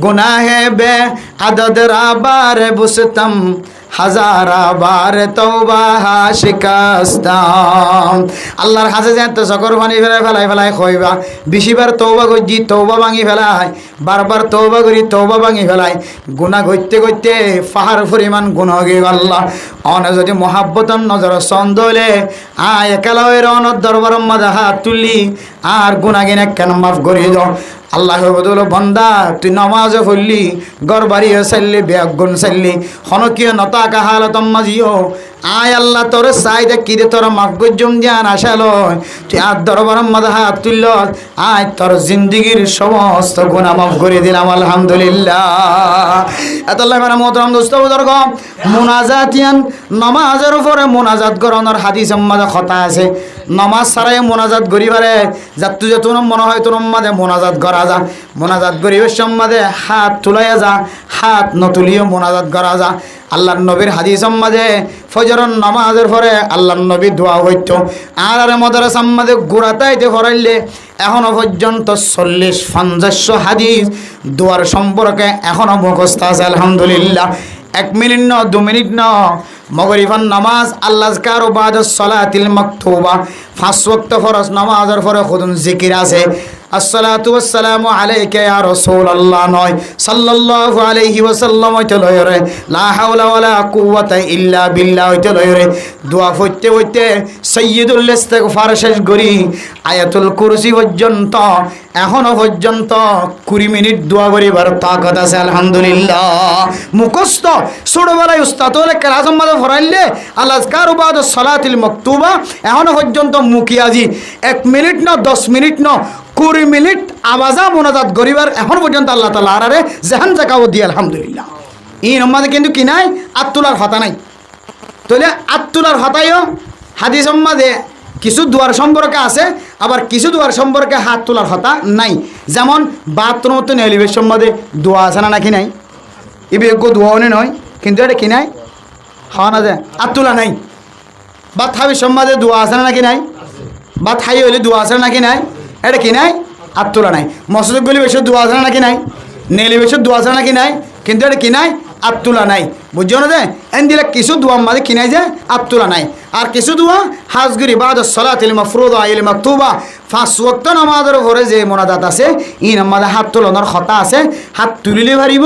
গুনাহে বে আদদ রাবার বুসতম হাজারা বার তওবা শিকাস্তাম আল্লাহর হাজে যেতে সকর পানি ফেলাই ফেলাই কইবা বেশিবার তওবা গজি তওবা ভাঙি ফেলাই বারবার তওবা করি তওবা ভাঙি ফেলাই গুনাহ গইতে গইতে পাহাড় পরিমাণ গুনাহ হয়ে গেল আল্লাহ অনে যদি মহাব্বতন নজর সন্দলে আয় একালয়ের অনর দরবার মাঝে হাত তুললি আর গুনাহগিনে কেন মাফ করে দাও আল্লাহ বদল বন্দা তুই নামাজে পড়লি গড় বাড়ি চাইলি বেগুন চাইলি হনকীয় নতা কাহালতম মাজিও আয় আল্লাহ তোর চাইদে কি দে তোর মাফ গজ্জম দিয়ান আশা লয় তুই আর দরবার মাঝে হাত তুলল আয় তোর জিন্দিগির সমস্ত গুনাহ মাফ করে দিলাম আলহামদুলিল্লাহ আল্লাহ মেরা মোহতরম দোস্ত বুজুর্গ মুনাজাতিয়ান নামাজের উপরে মুনাজাত করানোর হাদিস মাঝে কথা আছে নামাজ ছাড়াই মোনাজাত করিবারে যাত্তু যে তোর মনে হয় তোর মাঝে মোনাজাত করা যা মোনাজাত করিবার সম্মাদে হাত তুলাইয়া যা হাত নতুলিও মোনাজাত করা যা আল্লাহর নবীর হাদিস মাঝে ফজরের নামাজের পরে আল্লাহর নবী দোয়া হইত আর মাদ্রাসার মাঝে গোড়াতাইতে ফরাইলে এখনো পর্যন্ত 40-50 হাদিস দোয়ার সম্পর্কে এখনো মুখস্থ আছে আলহামদুলিল্লাহ 1 মিনিট ন 2 মিনিট ন মগরিবান নামাজ আল্লাহ আজকার ও বাদাস সালাতিল মাকতুবা 5 ওয়াক্ত ফরজ নামাজের পরে খুদুন জিকির আছে আসসালাতু ওয়াসসালামু আলাইকা ইয়া রাসূলুল্লাহ নয় সাল্লাল্লাহু আলাইহি ওয়াসাল্লাম হইতে লয়রে লা হাওলা ওয়ালা কুওয়াতা ইল্লা বিল্লাহ হইতে লয়রে দোয়া পড়তে পড়তে সাইয়্যিদুল ইস্তিগফার শেষ করি আয়াতুল কুরসি পর্যন্ত এখনো পর্যন্ত 20 মিনিট দোয়া করিবার তাকত আছে আলহামদুলিল্লাহ মুখস্থ ছোটবেলায় উস্তাদ হলে ক্লাসের মধ্যে পড়াইলে আল্লাহ আজকার ও বাদাস সালাতিল মাকতুবা এখনো পর্যন্ত মুখিয়াজি 1 মিনিট না 10 মিনিট না 20 মিনিট আওয়াজা মোনাজাত গরিবার এখন পর্যন্ত আল্লাহ তাআলা আরে জাহান জাকাও দিয়ে আলহামদুলিল্লাহ এই নম্বরে কিন্তু কি নাই আত্তুলার কথা নাই তাহলে আত্তুলার হতায়ও হাদিস সম্মাদে কিছু দুয়ার সম্পর্কে আছে আবার কিছু দুয়ার সম্পর্কে হাত তোলার হতা নাই যেমন বাথরুম তো নেলিবের সম্বন্ধে দোয়া আছে না নাকি নাই ইবেগো দোয়াও নয় কিন্তু এটা কি নাই খাওয়া না যায় আত্তুলা নাই বা থাবির সম্বন্ধে দোয়া আছে না নাকি নাই বা থাই হইলে দোয়া আছে না নাকি নাই এটা কি নাই আত্তুলা নাই মসজিদগুলি বেশি দোয়া আছে না নাকি নাই নেলি বেশি দোয়া আছে না নাকি নাই কিন্তু এটা কি নাই আত্তুলা নাই বুঝছো না যে এন দিলে কিছু দোয়া মাঝে কি নাই যে আত্তুলা নাই আর কিছু দোয়া হাজগিরি বাদ সলাতিল মাফরুদা ইল মাকতুবা 5 ওয়াক্ত নামাজের পরে যে মোনাজাত আছে ই নামাজে হাত তোলানোর কথা আছে হাত তুলিলে ভারিব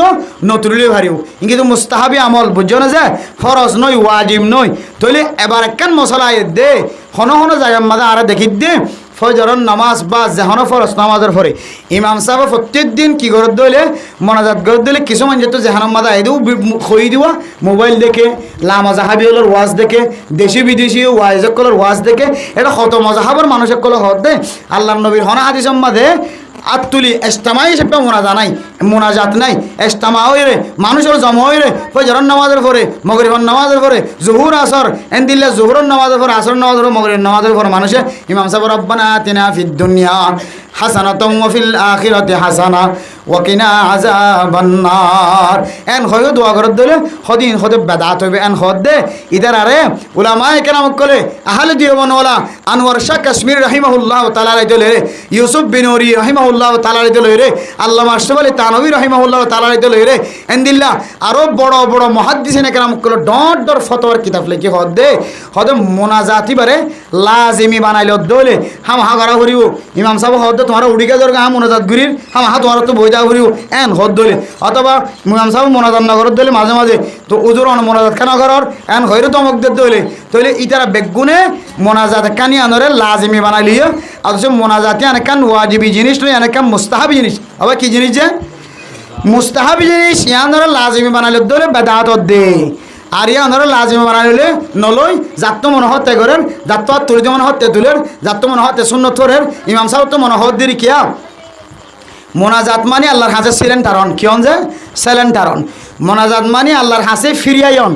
নতুলিলে ভারিব কিন্তু মুস্তাহাবি আমল বুঝছো না যে ফরজ নয় ওয়াজিব নয় তাহলে এবার একখান মশলা দে হন হন জায়গার মাঝে আর দেখি দে ফজরের নামাজ বা যেহন ফরজ নামাজের পরে ইমাম সাহেব প্রত্যেক দিন কি করে দিলে মোনাজাত করে দিলে কিছু মানুষ তো যেহানোর মাঝে আই দিও খই দিবা মোবাইল দেখে লামা জাহাবিউলের ওয়াজ দেখে দেশি বিদেশি ওয়াইজকলের ওয়াজ দেখে এটা কত মজাহাবর মানুষের কলে হদ দে আল্লাহ নবীর হনা হাদিস মাঝে আত্তুলি এস্তামাই হিসেবে মোনাজাত নাই এস্তামা হই রে মানুষের জমা হই রে ফজরের নামাজের পরে মগরিবের নামাজের পরে জুহুর আসর এন দিল্লা জুহুরের নামাজের পরে আসর নামাজের পরে মগরিবের নামাজের পরে মানুষে ইমাম সাহেব রব্বানা আতিনা ফিদ দুনিয়া হাসানাতাও ওয়া ফিল আখিরাতি হাসানা ওয়া কিনা আযাবান নার এন হয়ো দোয়া করে দিলে হদিন হদে বেদাত হইবে এন হদ দে ইদার আরে উলামায়ে কেরাম কলে আহলে দিওয়ান ওয়ালা আনোয়ার শাহ কাশ্মীর রাহিমাহুল্লাহ তাআলা আলাইহি ইউসুফ বিন উরি রাহিমাহুল্লাহ তাআলা আলাইহি রে আল্লামা আশরাফ আলী তানভী রাহিমাহুল্লাহ তাআলা আলাইহি রে এনদিল্লাহ আরো বড় বড় মুহাদ্দিসিনে কেরাম কলে ডট ডট ফতোয়ার কিতাব লিখি হদ দে হদে মোনাজাতি বারে লাজিমি বানাইল দলে হাম হাগারা করিব ইমাম সাহেব হদ তোমার উড়িকে দরকার হাম মোনাজাত গুরির হাম হা তোমার তো বইদা করিব এন হদ দলে অথবা ইমাম সাহেব মোনাজাত না করত দলে মাঝে মাঝে তো উজুর অন মোনাজাত কেন করর এন হইরে তমক দে দলে তইলে ইতারা বেগুনে মোনাজাত কানি আনরে লাজিমি বানাইলিও অথচ মোনাজাতি অনেকান ওয়াজিবি জিনিস নয় অনেকান মুস্তাহাবি জিনিস আবার কি জিনিস যে মুস্তাহাবি জিনিস ইয়ানরে লাজিমি বানাইলে দলে বেদাত দে আর ইয়ানরে লাজিমি বানাইলে নলই যাত মনে হতে করেন যাত তুলি মনে হতে তুলের যাত মনে হতে সুন্নত করেন ইমাম সাহেব তো মনে হত দিরি কিয়া মোনাজাত মানে আল্লাহর হাসে সিলেন্টারন কিয়ন যে সিলেন্টারন মোনাজাত মানে আল্লাহর হাসে ফিরিয়ায়ন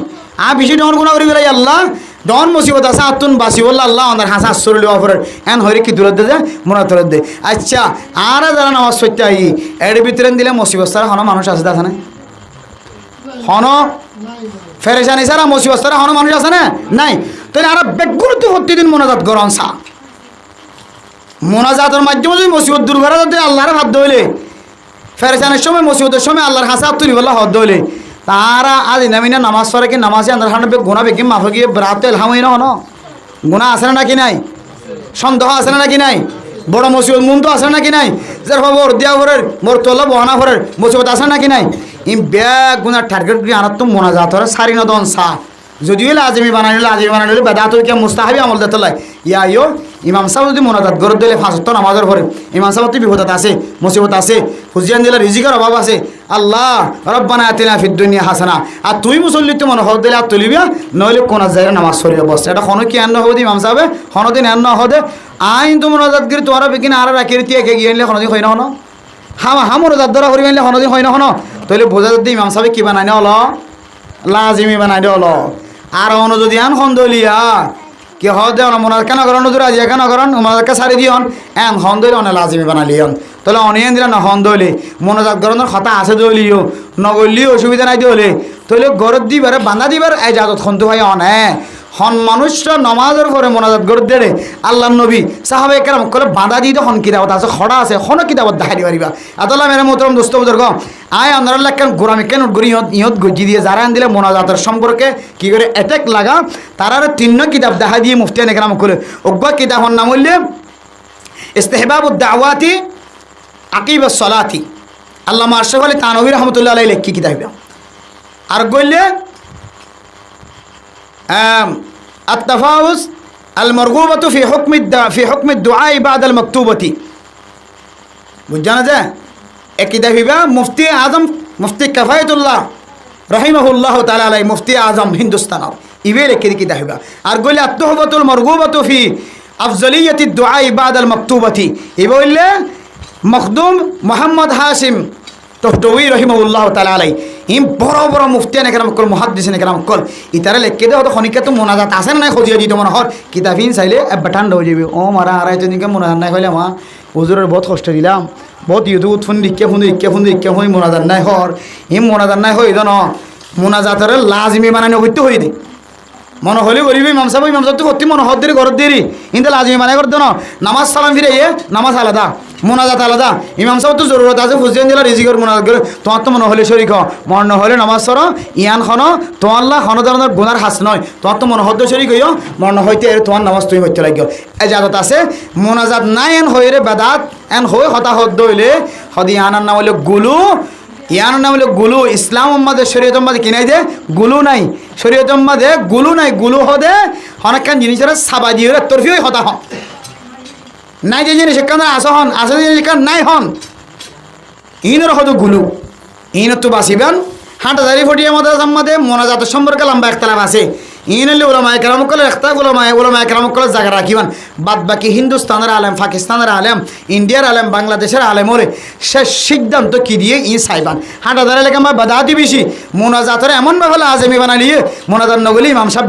বেশি ডন গুণা করি বেলাই আল্লাহ ডন মুসিবত আছে আতুন বাসি বললে আল্লাহ আমাদের হাসা আশ্চর্য লিওয়া পরে এন হইরে কি দূরত দে মোনা দূরত দে আচ্ছা আর যারা নামাজ সত্যি আই এর ভিতরে দিলে মুসিবত সারা হন মানুষ আছে আছে না হন ফেরেশানি সারা মুসিবত সারা হন মানুষ আছে না নাই তাহলে আর বেগুরতে প্রতিদিন মোনাজাত গরম সা মোনাজাতের মাধ্যমে যদি মুসিবত দূর করা যদি আল্লাহর হাত ধইলে ফেরেশানির সময় মুসিবতের সময় আল্লাহর হাসা তুলি বললে হাত ধইলে তারা আজ নামিনা নামাজ পড়ে কি নামাজে আন্দার হানবে গুণা বেগিম মাফ গিয়ে রাতে এলহামই না হন গুণা আছে না নাকি নাই সন্দেহ আছে না নাকি নাই বড় মুসিবত মন তো আছে নাকি নাই যার খবর দিয়া ভরের মোর তোলা বহানা ভরের মুসিবত আছে নাকি নাই ই ব্যাগ গুণা টার্গেট করে আনার তো মোনাজাত হরে সারি নদন সা যদিও লাজিমি বানাইলে বেদাত কে মুস্তাহাবি আমল দিতে লাই ইয়ো ইমাম সাহেব যদি মোনাজাত গরত দিলে 5 ওয়াক্ত নামাজের পরে ইমাম সাহেব তো বিপদত আছে মুসিবত আছে হুজিয়ান দিলে রিজিকের অভাব আছে আল্লাহ রব্বানা আতিনা ফিদ দুনিয়া হাসানা আর তুই মুসল্লি তো মনে হদ দিলে আর তুলিবিয়া নইলে কোন জায়গায় নামাজ সরিয়ে বসে এটা কোনো কি আন্ন হদি ইমাম সাহেব হনদিন আন্ন হদে আইন তো মোনাজাত গিরি তোমার বিকিন আর রাখি রিতি একে গিয়ে আনলে হনদিন হয় না হন হা মোনাজাত দ্বারা করি আনলে হনদিন হয় না হন তাহলে বোঝা যদি ইমাম সাহেব কি বানাই না হলো লাজিমি বানাই দে হলো আর অন যদি আন হন্দলিয়া কি হদে মোনাজাত কেন করেন নজর আজি কেন করেন মোনাজাতকে সারি দিয়ন এন হন্দলি অনে লাজিমি বানালিয়ন তাহলে অনিয়ন দিলা না হন্দলি মোনাজাত গরনের কথা আছে দলিও নগলিও অসুবিধা নাই দলে তাহলে গরত দিবার বান্ধা দিবার এই জাতত খন্তু ভাই অনে হন মানুষরা নমাজের পরে মোনাজাত গরত দেড়ে আল্লাহ নবী সাহাবে কেরাম কলে বাঁধা দিয়ে হন কিতাবত আছে খড়া আছে হন কিতাবত দেখাই দি পারিবা আদাল্লাহ মেরে মোহতরম দোস্ত বুজুর্গ আয় আন্দারাল্লাহ কেন গোরামি কেন গরি ইহত গজি দিয়ে যারা দিলে মোনাজাতের সম্পর্কে কি করে অ্যাটাক লাগা তারা 3 কিতাব দেখা দিয়ে মুফতিয়ান কেরাম কলে অজ্ঞা কিতাবর নাম হইলে ইস্তেহবাবুদ দাওয়াতি আকিবাস সালাতি আল্লামা আশরাফ আলী তানভী রাহমাতুল্লাহ আলাইহি লেখি কিতাব আর গইলে التفاوز المرغوبة في حكم الدعاء بعد المكتوبة বুঝানা যায় একইদা হিবা মুফতি আজম মুফতি কাফায়েতুল্লাহ রাহিমাহুল্লাহ তাআলা আলাই মুফতি আজম হিন্দুস্তান ইবে লেখি কিতা হিবা আর গইলে আত-তুহফাতুল মারগুবাতু ফি আফজালিয়াতিদ দুআ বা'দা আল মাকতুবাতি ইবে হইলে মখদুম মোহাম্মদ হাশিম তহটুই রহিমাহুল্লাহ তাআলা আলাই ইম বড় বড় মুফতিয়ান একরাম কল মুহাদ্দিসিন একরাম কল ইতারে লেখকে দে হতো খনিকা তো মোনাজাত আছে না নাই খজিয়া দিত মনে হর কিতাবিন চাইলে এবার ঠান্ডা হয়ে যাবে ও মারা আড়াই জনকে মোনাজাত নাই হইলে মা হুজুরের বহুত কষ্ট দিলাম বহুত ইউটিউব ফোন দিকে ফোন মোনাজাত নাই হর ইম মোনাজাত নাই হই জানো মোনাজাতের লাজমি বানানো হইতে হই দে মনে হলে করিবি ইমাম সাহেব তো করতে মনে হদ দেরি ঘরের দেরি কিন্তু লাজমি মানে করতে না নামাজ সালাম ফিরে নামাজ আলাদা মোনাজাত আলাদা ইমাম সাহেব তো জরুরত আছে ফুজিয়ান জেলা রিজিকর মোনাজাত করে তোমার তো মনে হলে শরিক মন নহলে নামাজ সর ইয়ান খন তোমার খন ধরনের গুনার হাস নয় তোমার তো মনে হদ্দ শরিক হইও মন হইতে তোমার নামাজ তুমি হইতে লাগিও এজাজত আছে মোনাজাত নাই এন হয়ে রে বেদাত এন হয়ে হতা হদ্দ হইলে হদি আনার নাম হইলে গুলু ইয়ার নাম হলো গুলু ইসলাম উম্মাদের শরীয়ত উম্মাদে কিনাই দে গুলু নাই শরীয়ত উম্মাদে গুলু নাই গুলু হদে অনেকখান জিনিসের সাবা দিয়ে তরফিও হতা হন নাই যে জিনিস এখানে আসা হন আসা জিনিস এখানে নাই হন ইনের হতো গুলু ইনের তো বাঁচিবেন হাঁটাদারি ফটিয়ে মধ্যে সম্মাদে মোনাজাতের সম্পর্কে লম্বা একতলাপ আছে ইনলে ওলামায়ে কেরাম কলে একটা ওলামায়ে কেরাম কলে জায়গা রাখিবেন বাদ বাকি হিন্দুস্তানের আলেম পাকিস্তানের আলেম ইন্ডিয়ার আলেম বাংলাদেশের আলেম ওরে শেষ সিদ্ধান্ত কি দিয়ে ই চাইবান হাঁটাদারি লেগে আমার বাদাতি বেশি মোনাজাতের এমনভাবে আজমি বানালিয়ে মোনাজাত নগলি ইমাম সাহেব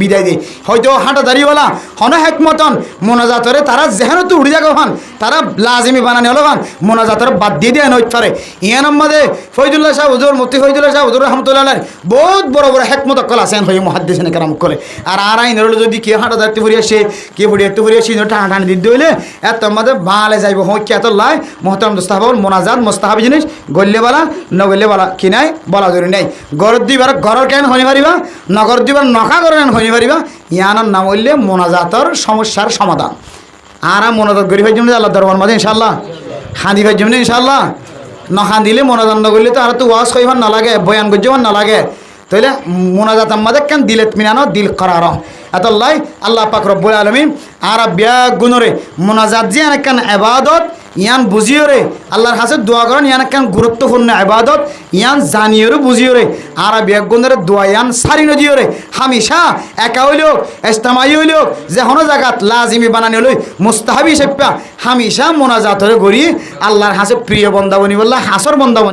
বিদায় দিয়ে হয়তো হাঁটাদারিওয়ালা হন হেকমতন মোনাজাতরে তারা যেহেতু উড়ি যাগো হন তারা লাজমি বানানি হলো হন মোনাজাতরে বাদ দিয়ে দিয়ে নইতে পারে ইয়ান আমাদের ফৈজুল্লাহ শাহ হুজুর মুফতি ফৈজুল্লাহ শাহ হুজুর রহমতুল্লাহ বহুত বড় বড় হেকমত কল আছেন হয়ে মুহাদ্দিস কেরাম করে আর আইন হলো যদি কেউ হাঁটা দাঁড়তে ফুরিয়ে আসে কে ফুরিয়ে একটু ফুরিয়ে আসে টানা টানি দিতে হইলে এত আমাদের বালে যাইব হোক এত লাই মোহতারাম দোস্তাহাবর মোনাজাত মোস্তাহাবি জিনিস গল্লে বালা নগল্লে বালা কি নাই বলা জরুরি নাই গরর দিবার গরর কেন হনি পারিবা নগর দিবার নখা করে হনি পারিবা ইয়ানোর নাম হইলে মোনাজাতর সমস্যার সমাধান আর মোনাজাত গরিবের জন্য আল্লাহ দরবার মাঝে ইনশাল্লাহ খাঁদিবার জন্য ইনশাল্লাহ নখান দিলে মোনাজাত নগরলে তো আর তো ওয়াজ কইবার নালাগে বয়ান করবার নালাগে তাইলে মোনাজাত আমাদের কেন দিলে মিনানো দিল করার এতলাই আল্লাহ পাক রব্বুল আলামিন আর বিয়া গুণরে মোনাজাত যে কেন ইবাদত ইয়ান বুঝিও রে আল্লাহর কাছে দোয়া করেন ইয়ান কেন গুরুত্বপূর্ণ ইবাদত ইয়ান জানিও রে বুঝিও রে আর বিয়া গুণরে দোয়া ইয়ান সারি নদিও রে হামেশা একা হইলেও ইস্তেমাই হইলেও যে কোনো জায়গাত লাজিমি বানানি হইল মুস্তাহাবি হিসেবে হামেশা মোনাজাতরে গড়ি আল্লাহর কাছে প্রিয় বন্দাবনি বললা হাসর বন্দাবনি